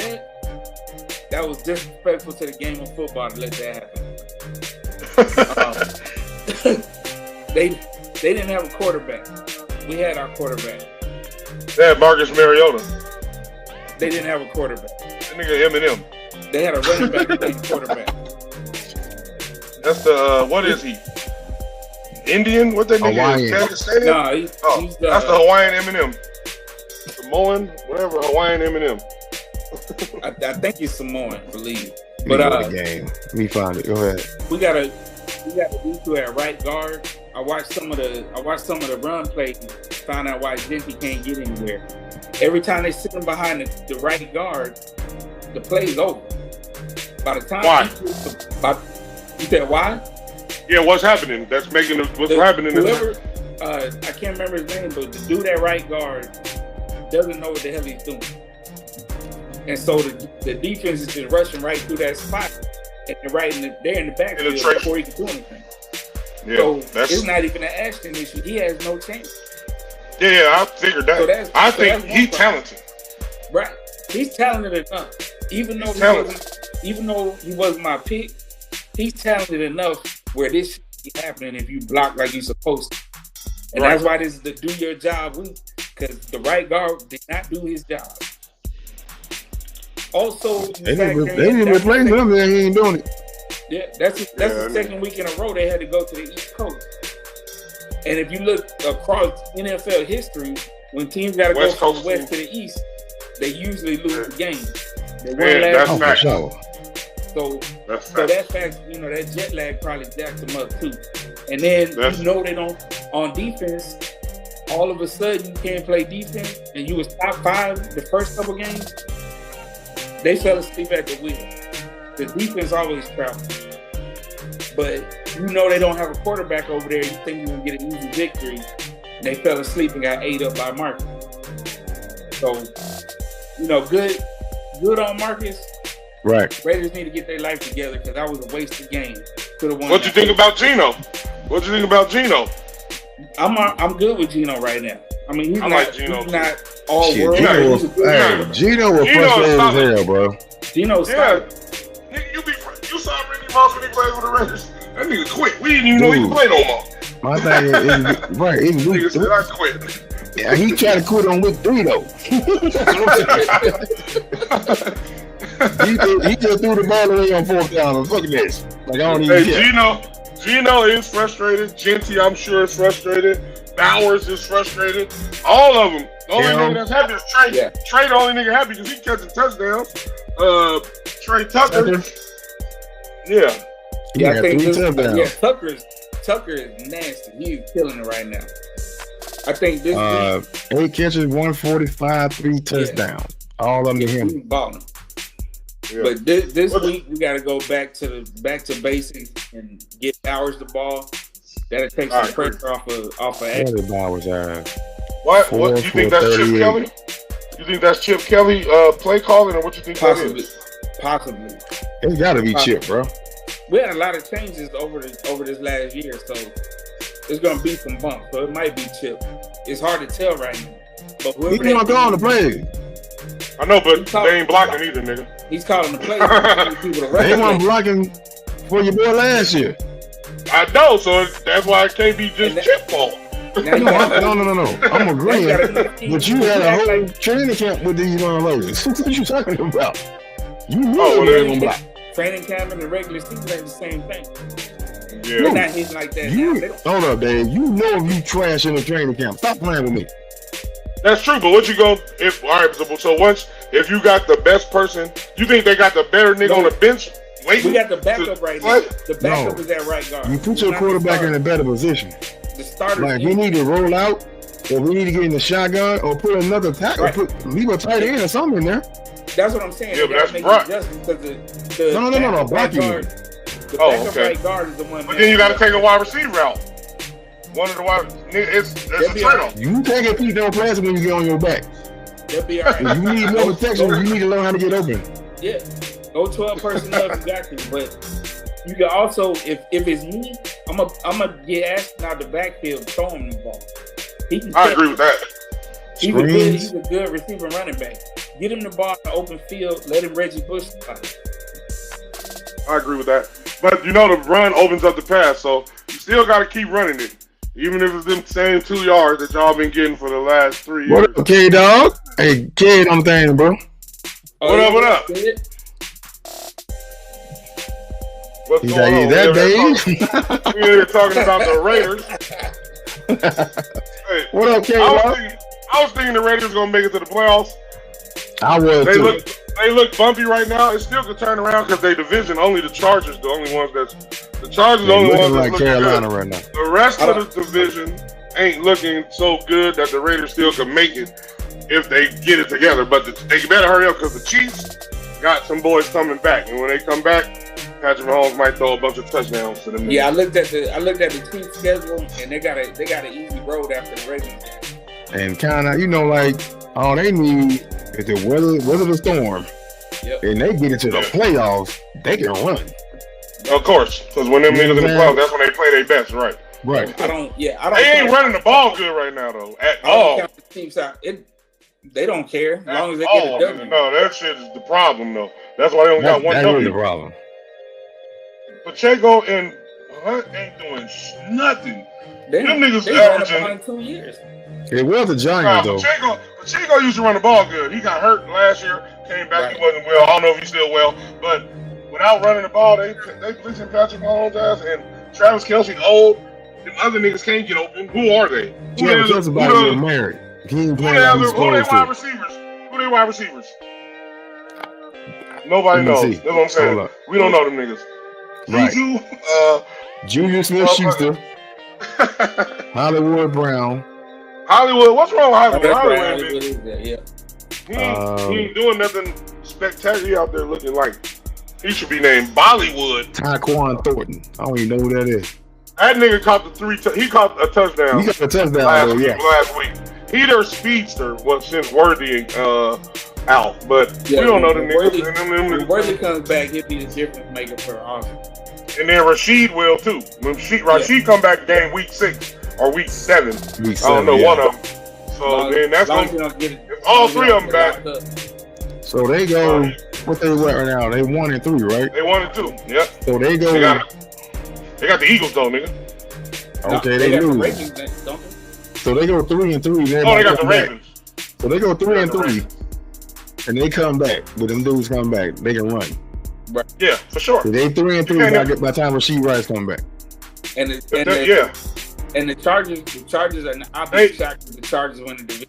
that was disrespectful to the game of football to let that happen. They didn't have a quarterback. We had our quarterback. They had Marcus Mariota. They didn't have a quarterback. That nigga Eminem. They had a running back and a quarterback. That's the what is he? Indian? What that nigga is? Kansas Stadium? No, he's that's the Hawaiian Eminem. Samoan, whatever, Hawaiian Eminem. I think he's Samoan, I believe. But the game. Let me find it. Go ahead. We got a these two at right guard. I watched some of the run plays, found out why Genty can't get anywhere. Every time they sit him behind the right guard, the play's over. By the time you said why? Yeah, what's happening? That's making what's happening. Whoever, I can't remember his name, but the dude at right guard doesn't know what the hell he's doing. And so the defense is just rushing right through that spot. And they're in the backfield before he can do anything. Yeah, so it's not even an Ashton issue. He has no chance. Yeah, I figured that. I think he's talented. Right. He's talented enough. Even though he wasn't my pick, he's talented enough where this is happening if you block like you're supposed to. And that's why this is the do your job week, because the right guard did not do his job. Also, they didn't replace him, and he ain't doing it. Yeah, that's the second week in a row they had to go to the East Coast. And if you look across NFL history, when teams got to go from the West to the East, they usually lose the game. They won last week. So that fact, that jet lag probably jacked them up too. And then they don't on defense. All of a sudden, you can't play defense, and you was top 5 the first couple games. They fell asleep at the wheel. The defense always travels. But they don't have a quarterback over there. You think you're going to get an easy victory. They fell asleep and got ate up by Marcus. So, good on Marcus. Right. Raiders need to get their life together because that was a wasted game. What you think about Geno? What you think about Geno? I'm good with Geno right now. I mean, he's not all shit, world. Geno was frustrated as hell, bro. Geno's solid. You saw Randy Moss when he played with the Raiders. That nigga quit. We didn't even know he could play no more. My thing is right. It's week 3. I quit. Yeah, he tried to quit on week 3 though. he just threw the ball away on 4th down. Fuck this. Like I don't even care. Geno is frustrated. Genty, I'm sure, is frustrated. Bowers is frustrated. All of them. The only nigga that's happy is Trey. Yeah. Trey, the only nigga happy because he catching touchdowns. Trey Tucker. Yeah, I think Tucker is nasty. He's killing it right now. I think this week, 8 catches, 145, 3 touchdowns. All under him. He's balling. Yeah. But this week we got to go back to basics and get Bowers the ball. That'll take some pressure off of Ashton. Bowers What you think that's Chip Kelly? You think that's Chip Kelly play calling, or what you think Possibly. that is? Possibly. It's got to be Chip, bro. We had a lot of changes over this last year, so it's gonna be some bumps. So it might be Chip. It's hard to tell right now. But he's not calling the play. I know, but they ain't blocking either, nigga. He's calling the play. They weren't blocking for your boy last year. I know, so that's why it can't be just Chip fault. No. I'm agreeing. But you had a whole training camp with these young ladies. What you talking about? You knew they were gonna block. Training camp and the regular season ain't the same thing. Yeah. They're not hitting like that now. Hold up, Dave. You know if you trash in the training camp, stop playing with me. That's true, but what you go if all right? So once if you got the best person, you think they got the better nigga on the bench? We got the backup right now. The backup is at right guard. You put your quarterback in a better position. The starter. Like we need to roll out, or we need to get in the shotgun, or put another tackle, leave a tight end or something in there. That's what I'm saying. Yeah, but that's Brock. No, Brock. The backup right guard is the one. But then you got to take a wide receiver out. One of the wide, it's a trade-off. You take a Pete don't pass when you get on your back. They'll be all right. If you need more protection, you need to learn how to get open. Yeah, go 12 personnel exactly. But you can also, if it's me, I'm gonna get Ashton out the backfield, throw him the ball. I agree with that. He's a good receiver running back. Get him the ball in the open field. Let him Reggie Bush. I agree with that. But you know the run opens up the pass, so you still got to keep running it. Even if it's them same 2 yards that y'all been getting for the last 3 years. What up, K-Dog? Hey, kid on the thing, bro. What up? What's He's going on? That Dave? We're here talking about the Raiders. Hey, what up, K-Dog? I was thinking the Raiders going to make it to the playoffs. I was too. They look bumpy right now. It still could turn around because they division. Only the Chargers, the only ones the Chargers, the only ones that's like Carolina good. Right now. The rest of the division ain't looking so good that the Raiders still can make it if they get it together. But they better hurry up because the Chiefs got some boys coming back, and when they come back, Patrick Mahomes might throw a bunch of touchdowns to them. Yeah, I looked at the Chiefs schedule, and they got an easy road after the Ravens. And kind of, like all they need is to weather the storm. Yep. And they get into the playoffs, they can run. Of course, because when them niggas in the playoffs, that's when they play their best, right? Right. I don't. They ain't running the ball good right now, though, at all. Count the Chiefs out. They don't care as long as they get a W. No, that shit is the problem, though. That's why they only got one W. W. That's the problem. Pacheco and Hunt ain't doing nothing. Them niggas averaging 2 years. It was the Giants, though. Pacheco used to run the ball good. He got hurt last year, came back, He wasn't well. I don't know if he's still well, but without running the ball, they blitzing Patrick Mahomes' ass, and Travis Kelce old. Them other niggas can't get open. Who are they? Travis Kelce about to get married. He ain't playing like he's supposed to. Who they wide receivers? Nobody knows. That's what I'm saying. We don't know them niggas. Right. Juju Smith-Schuster, Hollywood Brown. Hollywood, what's wrong with Hollywood? Hollywood is there, yeah. He ain't doing nothing spectacular. He out there looking like he should be named Bollywood. Tyquan Thornton. I don't even know who that is. That nigga caught he caught a touchdown. He got a touchdown last week. He their speedster since Worthy out, but we don't know the niggas. When Worthy comes back, he'll be the difference maker for Austin. And then Rashid will too. When Rashid come back game week 6 or week 7, I don't know one of them. So then that's all 3 of them back. So they go. What they right now? They 1-3, right? They 1-2. Yep. So they go. They got the Eagles though, nigga. Okay, they lose. Don't they? So they go 3-3. They got the Ravens. So they go 3-3, and they come back. But them dudes come back, they can run. Right. Yeah, for sure. So they 3-3 by the time Rasheed Rice come back. And the Chargers are not shocked that the Chargers win the division.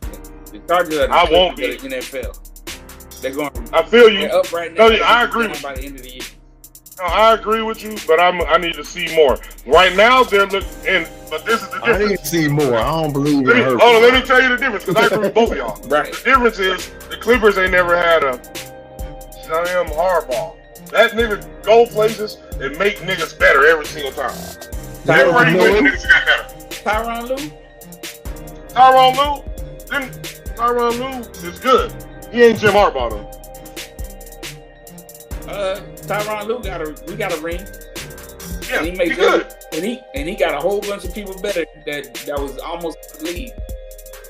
The Chargers are the NFL. They're going. I feel you. They're up right now. I agree with you. By the end of the year. No, I agree with you, but I need to see more. Right now, they're looking, but this is the difference. I need to see more. I don't believe it. Let me tell you the difference, because I agree with both of y'all. Right. The difference is the Clippers ain't never had a Sam Harbaugh. That nigga go places and make niggas better every single time. Everywhere he went, niggas got better. Tyronn Lue? Tyronn Lue is good. He ain't Jim Harbaugh though. Tyronn Lue got a ring. Yeah, and he good. And he got a whole bunch of people better that was almost in the league.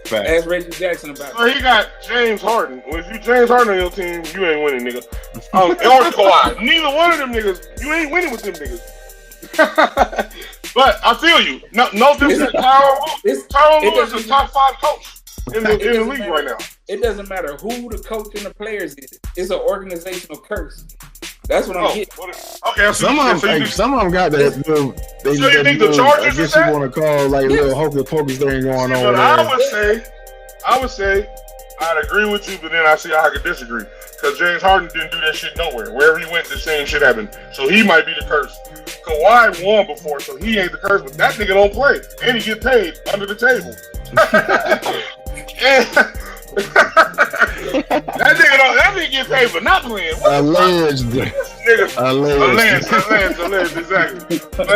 Fact. Ask Reggie Jackson about it. So he got James Harden. Well, if you James Harden on your team, you ain't winning, nigga. Or Kawhi. Neither one of them niggas. You ain't winning with them niggas. But I feel you. No different. Tyronn Lue is a top 5 coach in the league right now. It doesn't matter who the coach and the players is. It's an organizational curse. That's what I'm getting. Okay, some of them got that. So you think the Chargers? I guess you want to call like little hocus pocus thing going on. But I would say, I'd agree with you, but then I see how I could disagree. Because James Harden didn't do that shit nowhere. Wherever he went, the same shit happened. So he might be the curse. Kawhi won before, so he ain't the curse. But that nigga don't play, and he get paid under the table. that nigga get paid for not playing. Alleged, exactly. But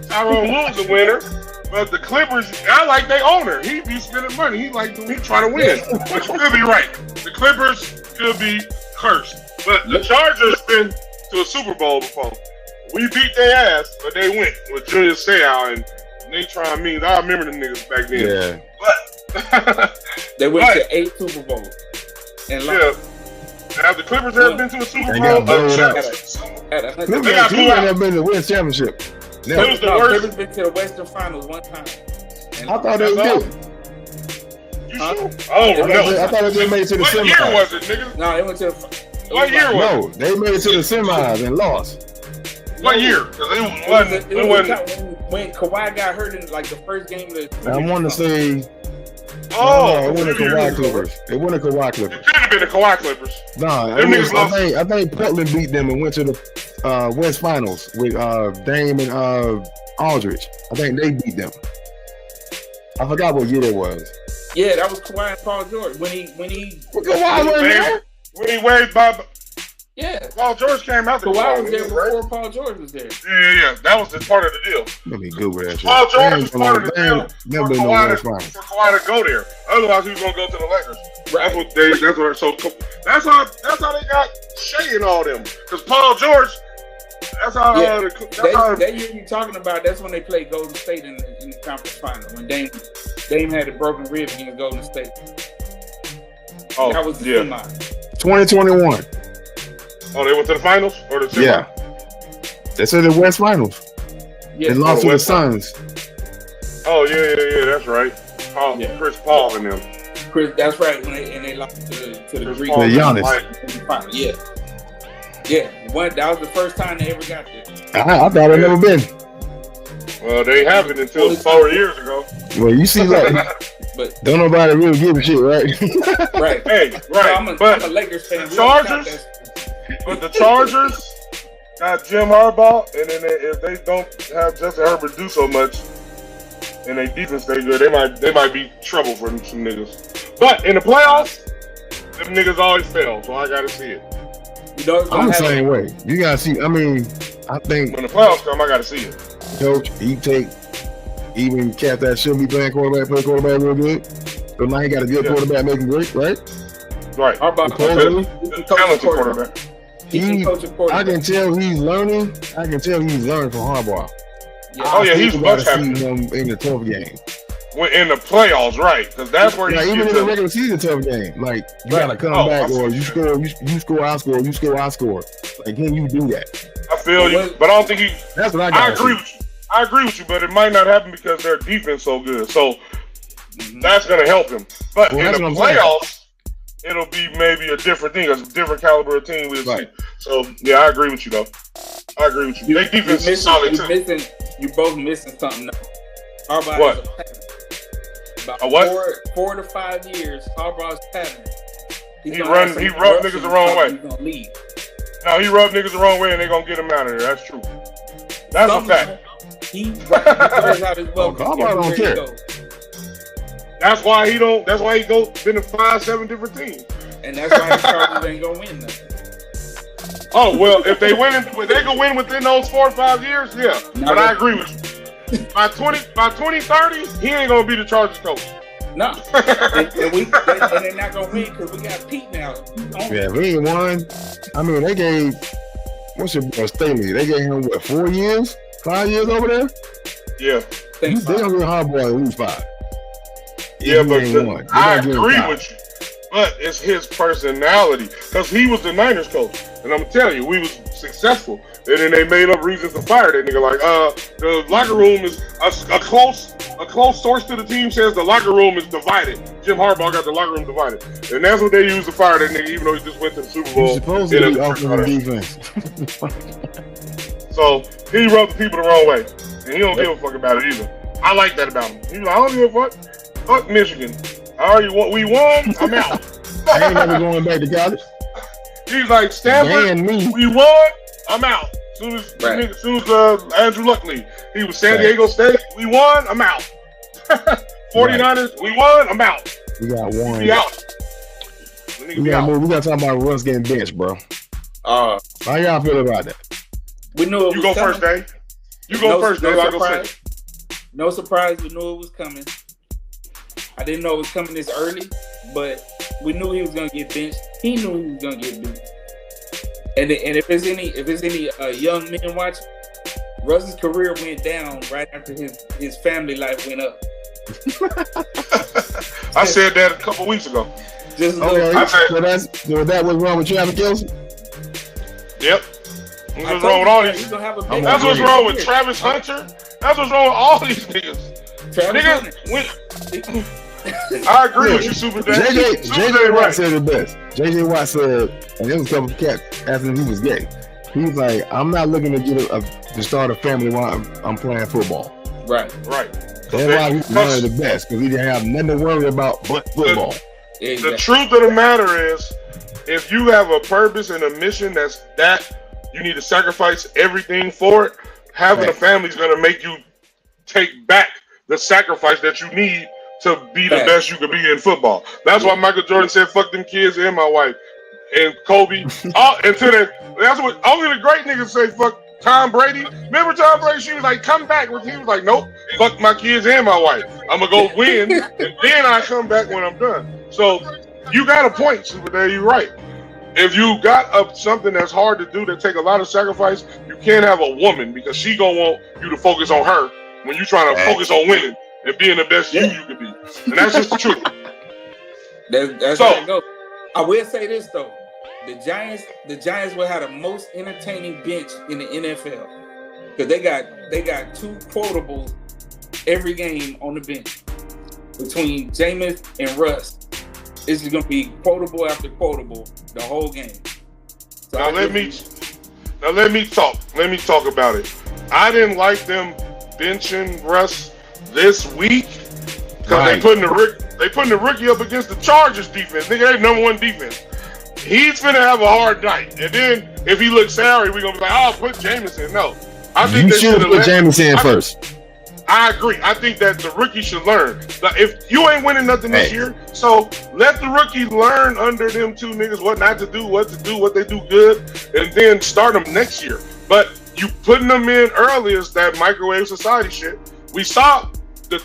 Tyrone Lue the winner. But the Clippers, I like their owner. He be spending money. He trying to win. Which could be right. The Clippers could be cursed. But the Chargers been to a Super Bowl before. We beat their ass, but they went with Julius Seau and they trying means. I remember them niggas back then. Yeah. But they went to 8 Super Bowls. And have the Clippers ever been to a Super Bowl? Clippers have been to win championship. Clippers Clippers been to the Western Finals one time. I thought they did. You sure? Oh, no. I thought they made it to the semis. What year was it, nigga? No, it went to What year was it? No, they made it to the semis and lost. What year? Because it wasn't. When Kawhi got hurt in like the first game of the. I want to say. It wasn't the Kawhi Clippers. It wasn't the Kawhi Clippers. It could have been the Kawhi Clippers. Nah, I think Portland beat them and went to the West Finals with Dame and Aldridge. I think they beat them. I forgot what year it was. Yeah, that was Kawhi and Paul George when he when he waved Bob. Yeah, Paul George came out. Kawhi was there before Paul George was there. Yeah. That was just part of the deal. Let me Google that shit. Paul George was part of the deal for Kawhi to go there. Otherwise, he was gonna go to the Lakers. Right. That's how they got Shea and all them. Because Paul George. That's how. That year you're talking about. That's when they played Golden State in the conference final when Dame had a broken rib against Golden State. Oh, that was the semi. 2021. Oh, they went to the finals or the semi? Yeah. They said the West Finals. Yeah. They lost to the Suns. Oh yeah, that's right. Chris Paul and them. That's right. When they lost to the Greek. The Giannis. Yeah. That was the first time they ever got there. I thought I'd never been. Well, they haven't until 4 years ago. Well, you see, like, but don't nobody really give a shit, right? Right. Hey, right. I'm a Lakers fan. The Chargers got Jim Harbaugh, and then if they don't have Justin Herbert do so much, and their defense stay good, they might be trouble for some niggas. But in the playoffs, them niggas always fail, so I gotta see it. I'm the same way. You gotta see. I mean, I think when the playoffs come, I gotta see it. Coach, he take even cat that shouldn't be playing quarterback, play quarterback real good. But now he got a good quarterback making great, right? Right. Talented quarterback. I can tell he's learning. I can tell he's learning from Harbaugh. Yeah. He's much happier him in the tough game. In the playoffs, right? Because that's where even in the regular season tough game, like you gotta come back, or you score, I score, you score, I score. Like, can you do that? I feel you, but I don't think he. That's what I agree with you. I agree with you, but it might not happen because their defense so good. So that's gonna help him. But in the playoffs, it'll be maybe a different thing, a different caliber of team. We'll see. So yeah, I agree with you though. I agree with you. Their defense is solid too. You're both missing something. Harbaugh what? About 4 to 5 years, Harbaugh's pattern. He rubbed niggas the wrong way. He's gonna leave. No, he rubbed niggas the wrong way, and they're gonna get him out of there. That's true. That's a fact. He wears out his welcome. Harbaugh don't care. That's why he don't. That's why he go been to 5-7 different teams. And that's why the Chargers ain't gonna win nothing. Oh well, if they can win within those 4 or 5 years, yeah. But I agree with you. By 2030, he ain't gonna be the Chargers coach. No, and they're not gonna win because we got Pete now. Yeah, we ain't won. I mean, they gave what's your boy Staley? They gave him what 4 years, 5 years over there. Yeah, they gonna get Harbaugh and lose 5. Yeah, but I agree with you. But it's his personality. Because he was the Niners coach. And I'm going to tell you, we was successful. And then they made up reasons to fire that nigga. Like, the locker room is a close source to the team says the locker room is divided. Jim Harbaugh got the locker room divided. And that's what they used to fire that nigga, even though he just went to the Super Bowl. He's supposed to be offensive defense. So he rubbed the people the wrong way. And he don't give a fuck about it either. I like that about him. He's like, I don't give a fuck. Fuck Michigan. We won, I'm out. I ain't never going back to college. He's like, Stanford, we won, I'm out. As soon as Andrew Luck leave. He was San Diego State, we won, I'm out. 49ers, we won, I'm out. We got one. We out. We got to talk about Russ getting benched, bro. How y'all feel about that? We knew it was coming. First, Dave. You go first, Dave. I'll go second. No surprise, we knew it was coming. I didn't know it was coming this early, but we knew he was gonna get benched. He knew he was gonna get benched. And if there's any young men watching, Russ's career went down right after his family life went up. I said that a couple weeks ago. So that was wrong with Travis Kelce? Yep. That's what's wrong with all these. That's what's wrong with Travis Hunter. That's what's wrong with all these niggas. I agree with you, Super Dave. JJ Watt said it best. JJ Watt said, and there was a couple of cats asking if he was gay. He was like, I'm not looking to get to start a family while I'm playing football. Right. That's why he's one of the best, because he didn't have nothing to worry about but football. The truth of the matter is, if you have a purpose and a mission that you need to sacrifice everything for it, having a family is going to make you take back the sacrifice that you need to be the best you could be in football. That's why Michael Jordan said, fuck them kids and my wife. And Kobe. That's what only the great niggas say, fuck Tom Brady. Remember Tom Brady? She was like, come back. He was like, nope, fuck my kids and my wife. I'm going to go win, and then I come back when I'm done. So you got a point, Super Dave. You're right. If you got something that's hard to do, that take a lot of sacrifice, you can't have a woman because she going to want you to focus on her when you're trying to focus on winning and being the best you could be. And that's just the truth. That's how it goes. I will say this, though. The Giants will have the most entertaining bench in the NFL. Because they got two quotables every game on the bench. Between Jameis and Russ. It's just gonna be quotable after quotable the whole game. So Now let me talk. Let me talk about it. I didn't like them benching Russ this week because they putting the rookie up against the Chargers defense. Nigga, they number one defense. He's finna have a hard night, and then if he looks sorry, we're gonna be like, "Oh, put Jameis in." No, I think you should have put Jameis in first. I agree. I think that the rookie should learn. Like, if you ain't winning nothing this year, so let the rookie learn under them two niggas what not to do, what they do good, and then start them next year. But you putting them in early is that microwave society shit. We saw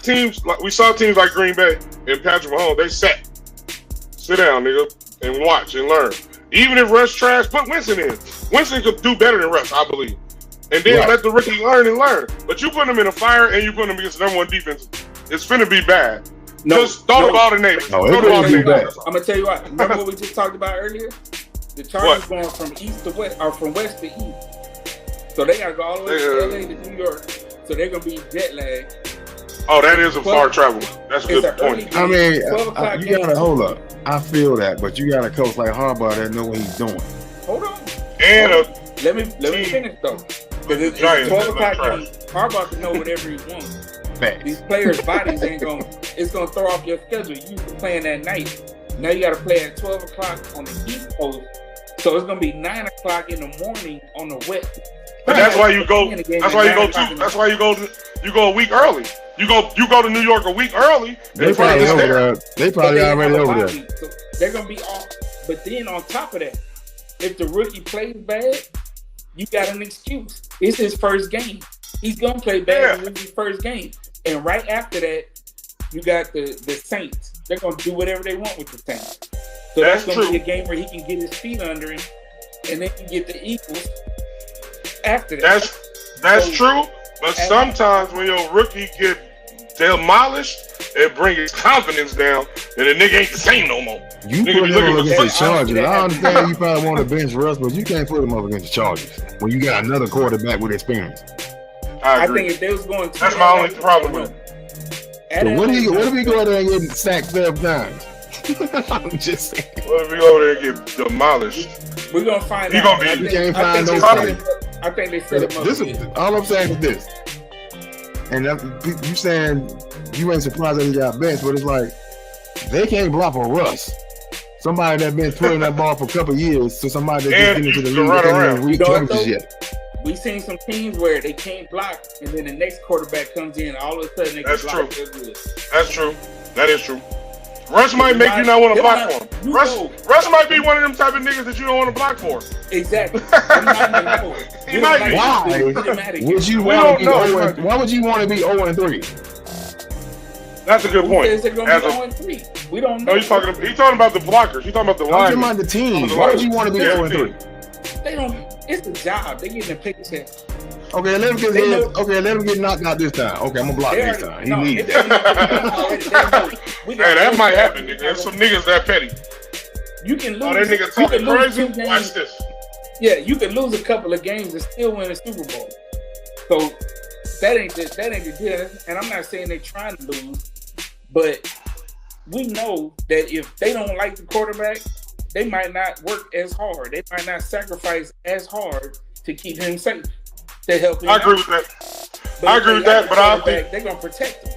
teams like Green Bay and Patrick Mahomes. They sit down, nigga, and watch and learn. Even if Russ trash, put Winston in. Winston could do better than Russ, I believe. And then let the rookie learn. But you put them in a fire and you put them against the number one defense, it's finna be bad. Just throw the ball to neighbors. I'm gonna tell you what. Remember what we just talked about earlier? The Chargers going from east to west, or from west to east. So they gotta go all the way to LA to New York. So they're gonna be jet lagged. Oh, that is a far travel. That's a good point. I mean, you gotta hold up. I feel that, but you got a coach like Harbaugh that know what he's doing. Hold on. And let me finish though. Because it's 12 o'clock game. Harbaugh can know whatever he wants. These players' bodies it's gonna throw off your schedule. You used to playing that night. Now you gotta play at 12 o'clock on the East Coast. So it's gonna be 9 o'clock in the morning on the West. But that's why you go. That's why you go a week early. You go to New York a week early. They probably already over there. So they're gonna be off. But then on top of that, if the rookie plays bad, you got an excuse. It's his first game. He's gonna play bad in his first game. And right after that, you got the Saints. They're gonna do whatever they want with the Saints. So that's gonna be a game where he can get his feet under him, and then you get the Eagles after that. That's true. But sometimes when your rookie get demolished, it brings his confidence down, and the nigga ain't the same no more. You put him up against the Chargers. I understand you probably want to bench Russ, but you can't put him up against the Chargers when you got another quarterback with experience. I think if they was going to, that's my only problem with it. So what if we go there and get sacked 12 times? I'm just saying. What if we go there and get demolished? We're gonna find out. You can't find nobody. I think they set him up. This is all I'm saying is this. And you saying you ain't surprised that he got benched, but it's like they can't block for Russ. Somebody that been throwing that ball for a couple of years to somebody that just into the league that can't read coverages yet. We've seen some teams where they can't block, and then the next quarterback comes in, all of a sudden they can block. That's true. That is true. Russ might make you not want to block for him. Russ might be one of them type of niggas that you don't want to block for. Exactly. He might be. Why would you want to be 0-3? That's a good point. We don't know. No, he's talking about the blockers. He's talking about the line. I'm talking about the team. Why would you want to be 0-3? They don't. It's a job. They getting a paycheck. Okay, let him get knocked out this time. Okay, I'm gonna block this time. He needs that. Hey, that might happen. There's some niggas that petty. You can lose. Oh, that nigga talking crazy. Watch this. Yeah, you can lose a couple of games and still win a Super Bowl. So that ain't the deal. And I'm not saying they're trying to lose, but we know that if they don't like the quarterback, they might not work as hard. They might not sacrifice as hard to keep him safe. To help him. I agree with that. But I agree with that, but I think they're gonna protect him.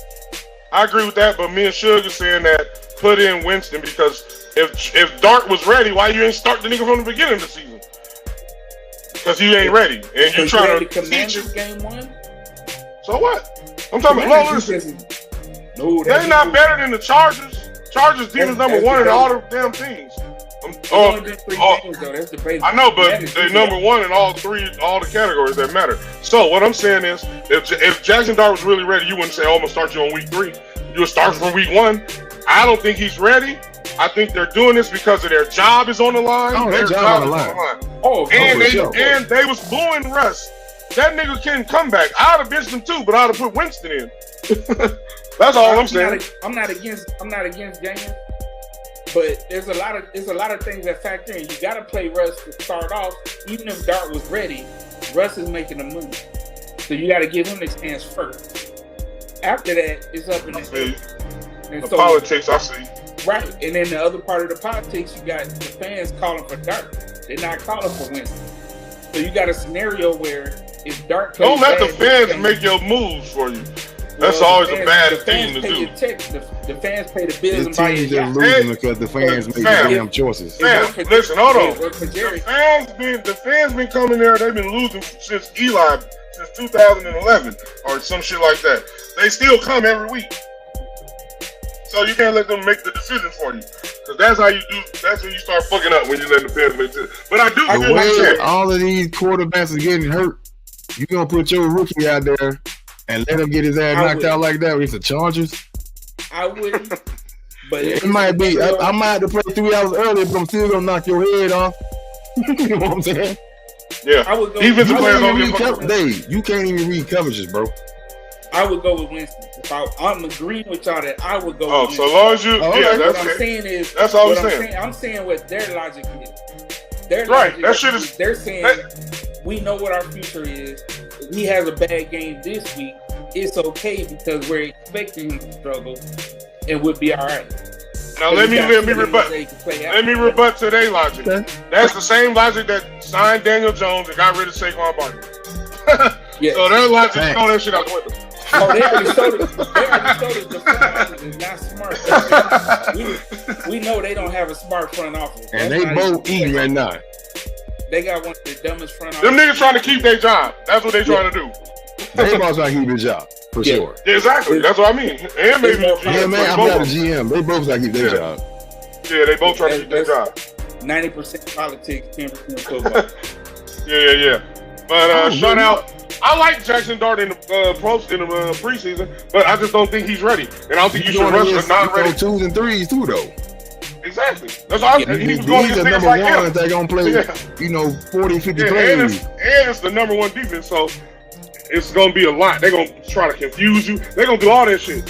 I agree with that, but me and Suge are saying that put in Winston because if Dart was ready, why you ain't start the nigga from the beginning of the season? Because he ain't ready, and you trying to teach him. Game 1. So what? I'm talking about. Listen, they're not better than the Chargers. Chargers defense number 1 in all the damn teams. I know, but they're number 1 in all the categories that matter. So what I'm saying is, if Jaxson Dart was really ready, you wouldn't say, "Oh, I'm gonna start you on week 3." You would start from week 1. I don't think he's ready. I think they're doing this because of their job is on the line. Oh, their job on the line. And they was booing Russ. That nigga can't come back. I'd have benched him too, but I'd have put Winston in. That's all I'm saying. I'm not against James. But there's a lot of things that factor in. You got to play Russ to start off. Even if Dart was ready, Russ is making a move, so you got to give him the chance first. After that, it's up in the politics. I see. Right, and then the other part of the politics, you got the fans calling for Dart. They're not calling for Winston. So you got a scenario where if Dart plays, don't let the fans make your moves for you. That's always a bad thing to do. The fans pay the bills and buy your job. Losing because the fans make damn choices. Listen, hold on. The fans been coming there. They've been losing since Eli, since 2011 or some shit like that. They still come every week. So you can't let them make the decision for you. Because that's how you do. That's when you start fucking up, when you let the fans make decisions. But I do the way all of these quarterbacks are getting hurt, you gonna put your rookie out there and let him get his ass knocked out like that against the Chargers? I wouldn't. But it might be. I might have to play 3 hours earlier, but I'm still gonna knock your head off. You know what I'm saying? Yeah. I would go. Defensive players don't you can't even read coverages, bro. I would go with Winston. I'm agreeing with y'all that I would go with Winston. So long as you... what I'm saying is... That's all I'm saying. I'm saying what their logic is. They're saying, we know what our future is. If he has a bad game this week, it's okay because we're expecting him to struggle and we'll be all right. Now let me rebut. Let me rebut to their logic. Okay. That's the same logic that signed Daniel Jones and got rid of Saquon Barkley. Yes. So their logic throw that shit out the window. They already showed us the Falcons is not smart. We know they don't have a smart front office. And they both eating right now. They got one of the dumbest front office. Them niggas trying to keep their job. That's what they trying to do. They both trying to keep their job, for sure. Yeah, exactly. That's what I mean. And maybe I'm not a GM. They both trying to keep their job. Yeah, they both trying to keep their job. 90% politics, 10% football. Yeah. But shout out. I like Jaxson Dart in the preseason, but I just don't think he's ready. And I don't think you should rush a non-ready. 2s and 3s too, though. Exactly. That's all. He was going against number like 1 if they're gonna play, 40, 50 plays. And it's the number 1 defense. So it's gonna be a lot. They're gonna try to confuse you. They're gonna do all that shit.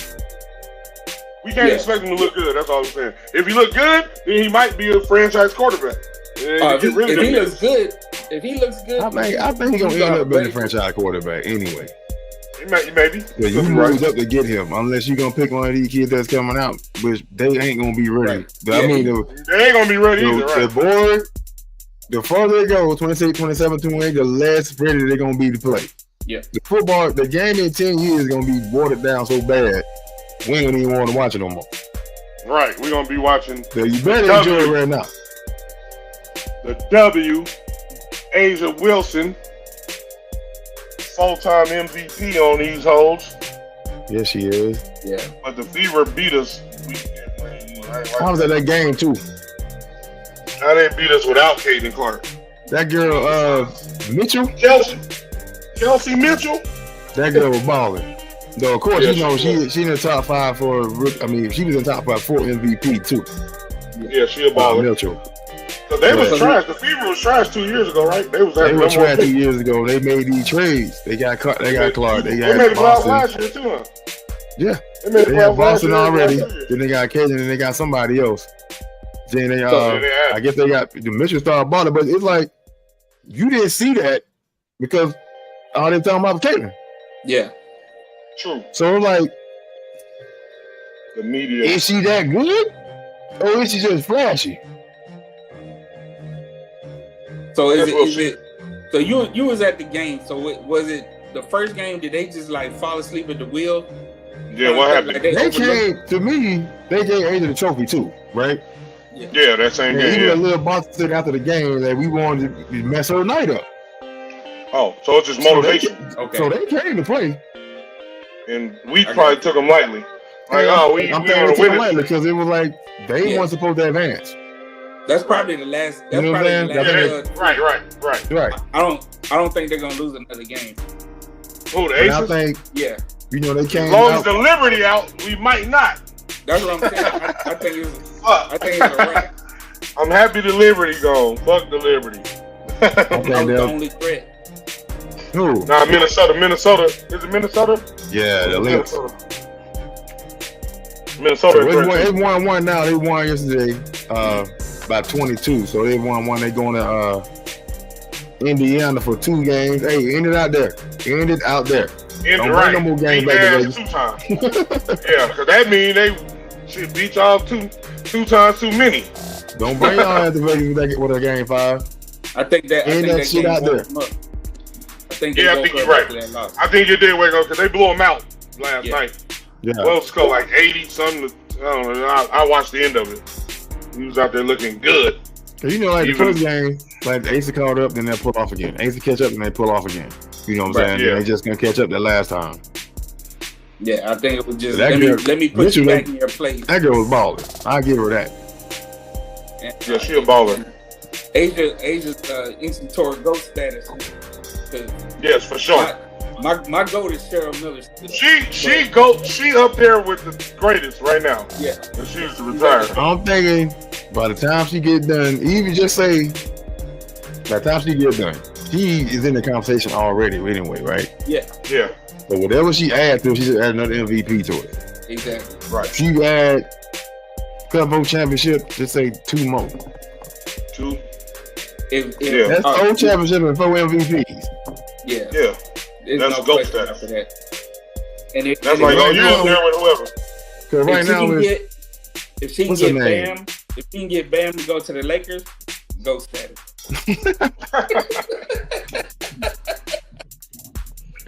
We can't expect him to look good. That's all I'm saying. If he look good, then he might be a franchise quarterback. If he looks good, I think he's gonna end up being a franchise quarterback anyway. Maybe. Yeah, you moved up to get him, unless you're gonna pick one of these kids that's coming out, which they ain't gonna be ready. Right. I mean, they ain't gonna be ready either. Right? The board, the further they go, 26, 27, 28, the less ready they're gonna be to play. Yeah. The football, the game in 10 years is gonna be watered down so bad, we ain't gonna even want to watch it no more. Right, we're gonna be watching. So you better enjoy it right now. The W, Asia Wilson, full-time MVP on these hoes. Yes, she is. Yeah. But the Fever beat us. I was at that game too. How they beat us without Caden Clark? That girl, Mitchell? Kelsey Mitchell? That girl was balling. Though, of course, you know, she in the top 5 for, I mean, she was in the top 5 for MVP too. Yeah, she a baller. Mitchell. So they was trash. The Fever was trash 2 years ago, right? They were trash 2 years ago. They made these trades. They got Clark. They got made it Boston last year too, huh? Yeah. They had Boston already. Then they got Caden and they got somebody else. Then they I guess they got the Mitchell started balling, but it's like you didn't see that because all they talking about was Caden. Yeah. True. So it's like the media. Is she that good? Or is she just flashy? So is it? So you was at the game. So was it the first game? Did they just like fall asleep at the wheel? Yeah, what happened? Like they came to me. They gave Asia the trophy too, right? Yeah, that same game. Even a little boss said after the game that we wanted to mess her night up. Oh, so it's just motivation. So they came to play, and we probably took them lightly. Like, we want to win it because it was like they weren't supposed to advance. That's probably the last. That's you know probably the last. Right. I don't think they're gonna lose another game. Who, the Aces? I think, you know, they came. As long as the Liberty out, we might not. That's what I'm saying. I think it's a wrap. I'm happy the Liberty gone. Fuck the Liberty. That was the only threat. Who? Nah, Minnesota. Is it Minnesota? Yeah, the Lynx. Minnesota. They won 1 now. They won yesterday by 22. So they won 1. They going to Indiana for 2 games. Hey, end it out there. Don't bring no more games back to Vegas. 2 times. Yeah, because that means they should beat y'all two times too many. Don't bring y'all out to Vegas with a game 5. I think that shit out there. I think you're right. I think you did wake up because they blew them out last night. Yeah. Well, it's called like 80 something. I don't know. I watched the end of it. He was out there looking good. You know, like the first game, like the Aces caught up, then they'll pull off again. Aces catch up, and they pull off again. You know what I'm saying? Yeah. They just gonna catch up that last time. Yeah, I think it was just let me put you back in your place. That girl was balling. I'll give her that. Yeah, she a baller. Asia's instant tour GOAT status. Yes, for sure. My GOAT is Cheryl Miller. She up there with the greatest right now. Yeah. And she used to retire. I'm thinking by the time she get done, even just say by the time she get done, she is in the conversation already anyway, right? Yeah. Yeah. But whatever she adds to it, she should add another MVP to it. Exactly. Right. She add Cup championship, just say 2 more. 2. That's 4 championship and 4 MVPs. Yeah. Yeah. There's that's no GOAT status after that. And that's like, you up there with whoever. Because right now, if she can get Bam to go to the Lakers, GOAT status.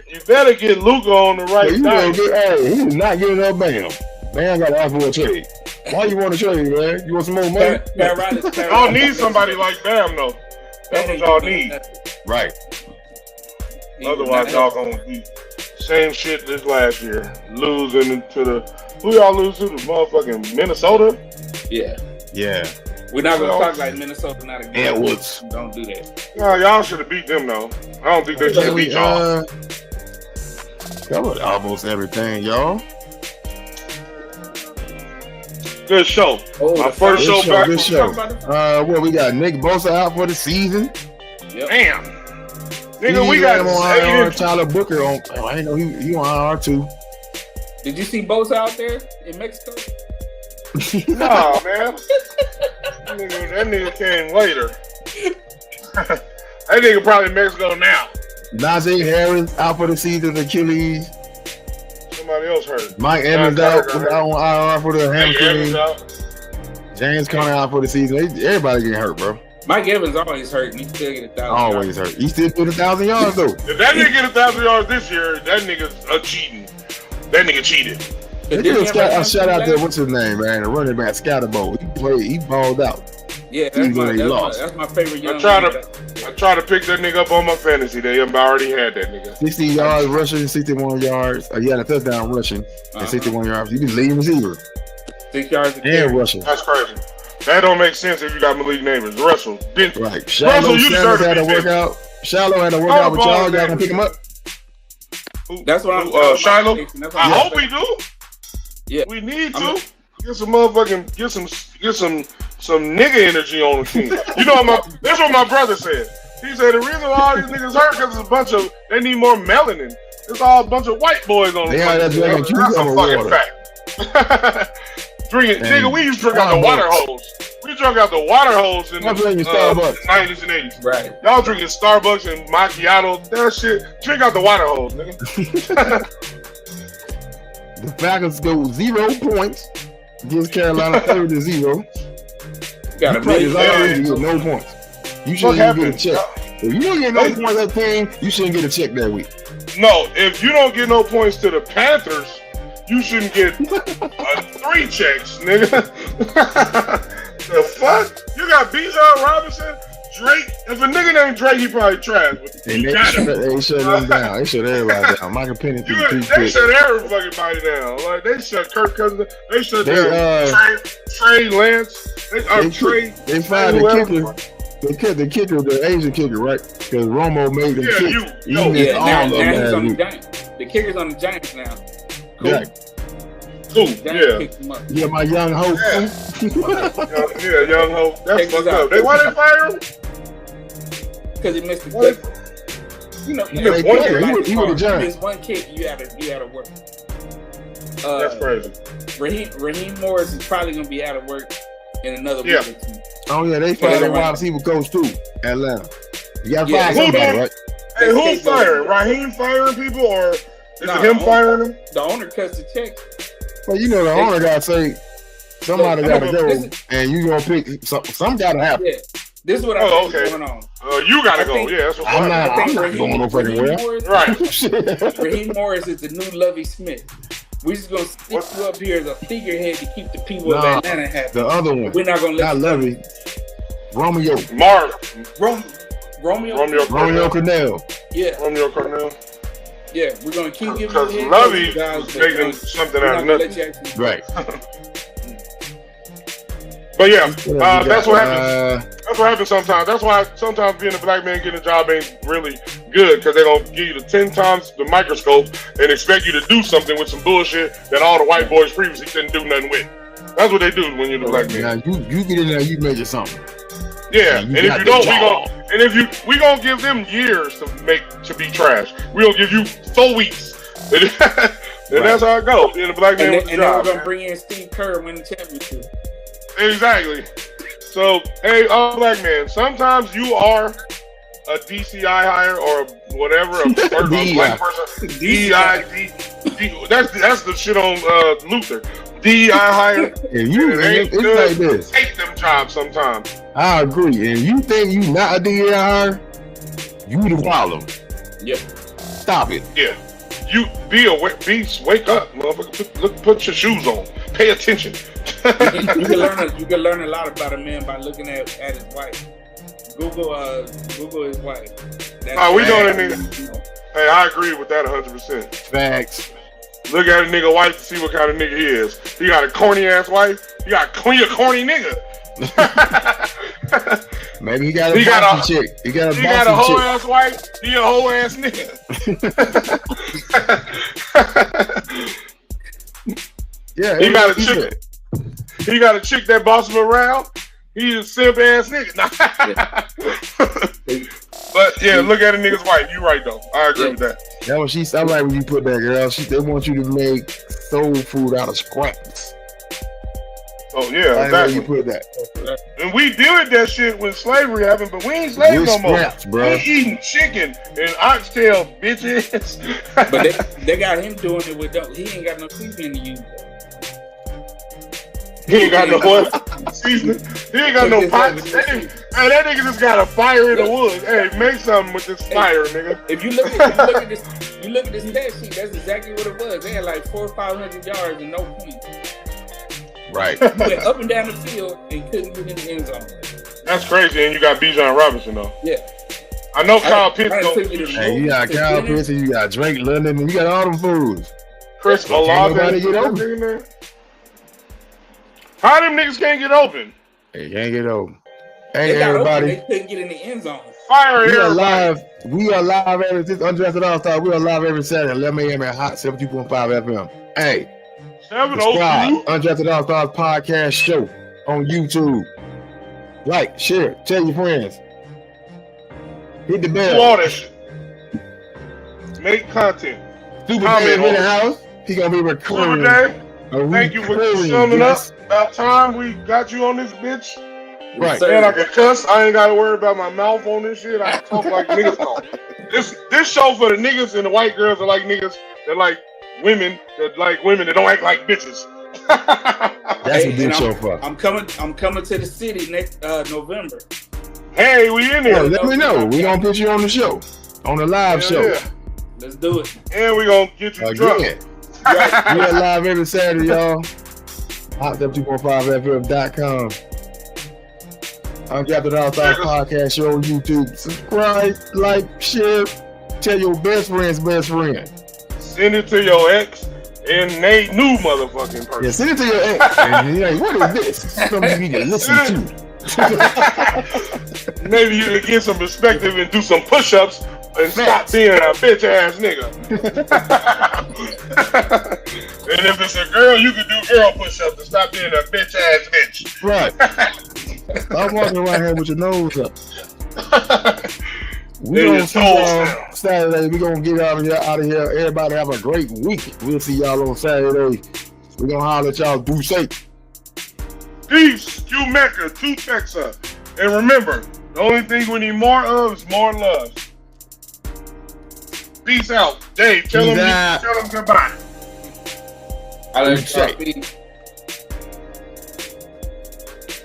You better get Luka on the right side. He's not giving up Bam. Bam got to ask for a trade. Why you want to trade, man? You want some more money? Y'all need somebody like Bam, though. That's what y'all need. Right. Otherwise, y'all gonna be same shit this last year. Losing to the who y'all lose to? The motherfucking Minnesota? Yeah. We're not gonna talk like Minnesota not a good team. Don't do that. No, y'all should have beat them though. I don't think they should have beat y'all. Covered almost everything, y'all. Good show. My first show back. Good show. Well, we got Nick Bosa out for the season. Yep. Damn. Nigga, we got on Tyler Booker on. Oh, I ain't know he on IR too. Did you see Bosa out there in Mexico? Nah, man. That nigga came later. That nigga probably in Mexico now. Najee Harris out for the season, Achilles. Somebody else hurt. Mike Evans out on IR for the hamstring. James Conner out for the season. Everybody getting hurt, bro. Mike Evans always hurt, and he still get 1,000. Always hurt. He still get 1,000 yards though. If that nigga get 1,000 yards this year, that nigga's cheating. That nigga cheated. They did a shout out there. What's his name, man? The running back, Scatterbo. He balled out. Yeah, that's my favorite young man. I try to pick that nigga up on my fantasy. I already had that nigga. 60 yards rushing, 61 yards. He had a touchdown rushing and 61 yards. He was leading receiver. 6 yards and rushing. That's crazy. That don't make sense if you got Malik Neighbors. Russell. Right. Shallow had a workout. Shallow had a workout with y'all. Y'all gonna pick him up? That's what I'm Shiloh. I hope we do. Yeah. We need to get some motherfucking get some nigga energy on the team. You know that's what my brother said. He said the reason why all these niggas hurt because it's a bunch of they need more melanin. It's all a bunch of white boys on the team. That's a fucking fact. Drinking, nigga, we used to drink out the water hose. We drank out the water hose in the 90s and 80s. Right. Y'all drinking Starbucks and macchiato, that shit. Drink out the water hose, nigga. The Falcons go 0 points against Carolina, 30-0. Got already get no points. You shouldn't get a check. If you don't get no points that team, you shouldn't get a check that week. No, if you don't get no points to the Panthers, you shouldn't get 3 checks, nigga. The fuck? You got Bijan Robinson, Drake. If a nigga named Drake, he probably trash. They shut them down. They shut everybody down. Michael Penny they shut everybody down. Like they shut Kirk Cousins. They shut down Trey Lance. They fired the kicker. They cut the kicker, the Asian kicker, right? Because Romo made them kick. Now he's on the Giants. The kicker's on the Giants now. Cool. Yeah, my young hope. Young hope. That's fucked up. Why they fire him? Because he missed the kick. You know, he missed one kick. You gotta work. That's crazy. Raheem Morris is probably gonna be out of work in another week or two. Oh yeah, they fired a wide receiver coach too. Atlanta. You gotta fire somebody, right? Hey, who's firing? Raheem firing people, or is it him firing them? The owner cuts the check. Well, you know the owner gotta say somebody gotta go, and you gonna pick some gotta happen. Yeah. This is what I think is going on. You gotta go. Yeah, that's what I'm not going no fucking well. Right. Raheem Morris is the new Lovie Smith. We're just gonna stick you up here as a figurehead to keep the people of Atlanta happy. The other one. We're not gonna let you. Lovey. Romeo. Romeo Cornell. Yeah. Romeo Cornell. Yeah, we're gonna keep giving because Lovey is making something out of nothing. Right. But that's what happens. That's what happens sometimes. That's why sometimes being a black man getting a job ain't really good, because they're gonna give you the 10 times the microscope and expect you to do something with some bullshit that all the white boys previously couldn't do nothing with. That's what they do when you're the black man. Now you get in there, you measure something. Yeah, and if you don't, we gonna give them years to be trash. We gonna give you 4 weeks. And that's how it goes. Being a black man with a job. And then we're gonna bring in Steve Kerr and win the championship. Exactly. So, hey, black man, sometimes you are a DCI hire or whatever, a black person. DEI. That's the shit on Luther. DEI hire. And it's like this. Take them jobs sometimes. I agree. And you think you not a DEI hire, you the problem. Yeah. Stop it. Yeah. You wake up, motherfucker. Put your shoes on. Pay attention. You can learn a lot about a man by looking at his wife. Google his wife. We doing it, nigga. Hey, I agree with that 100%. Facts. Look at a nigga wife to see what kind of nigga he is. He got a corny ass wife. He got a corny nigga. Maybe he got a bossy chick. He got a whole ass wife. He a whole ass nigga. Yeah, he got a chick. He got a chick that boss him around. He's a simp ass nigga. But yeah, look at a nigga's wife. You right though. I agree with that. That's what she. I like when you put that, girl. They want you to make soul food out of scraps. Oh yeah, exactly. You put that. And we did that shit when slavery happened, but we ain't slaves no more. Bro. We eating chicken and oxtail, bitches. But they got him doing it with he ain't got no seasoning to use. He ain't got no seasoning. He ain't got no pots. Hey, that nigga just got a fire in the woods. Hey, make something with this fire, nigga. If you look at this stat sheet, that's exactly what it was. They had like 400 or 500 yards and no points. Right. He went up and down the field and couldn't get in the end zone. That's crazy. And you got Bijan Robinson though. Yeah. I know Kyle Pitts don't. Hey, you got Kyle Pitts and you got Drake London and you got all them fools. Chris Olave. Get open. How them niggas can't get open? They can't get open. Hey, everybody. They couldn't get in the end zone. Fire we are live. We are live every Undrafted All-Star. We are live every Saturday, 11 a.m. at Hot 72.5 FM. Hey. Subscribe. Undrafted All-Stars podcast show on YouTube. Like, share, tell your friends. Hit the bell. Do all that shit. Make content. Super Dave in the house. He gonna be recording. Super Dave. Thank you for summing up. About time we got you on this bitch. Right. Man, I can cuss. I ain't got to worry about my mouth on this shit. I talk like niggas talk. This show for the niggas and the white girls that like niggas that like women that don't act like bitches. That's a big show for. I'm coming to the city next November. Hey, we in there. Let me know. We gonna put you on the show, on the live show. Yeah. Let's do it. And we gonna get you drunk. Right. We are live every Saturday, y'all. Hot7.5fm.com. Undrafted All-Stars podcast show on YouTube. Subscribe, like, share, tell your best friend's best friend. Send it to your ex and they new motherfucking person. Yeah, send it to your ex. And you're like, what is this? Something you need to listen to. Maybe you can get some perspective and do some push-ups and stop being a bitch ass nigga. And if it's a girl, you can do girl push-ups and stop being a bitch ass bitch. Right. I'm walking around here with your nose up. We gonna see y'all Saturday. We gonna get out of here. Everybody have a great week. We'll see y'all on Saturday. We gonna holler at y'all. Do safe. Peace. Q Mecca. 2 Texas. And remember, the only thing we need more of is more love. Peace out. Dave, tell them goodbye. I let you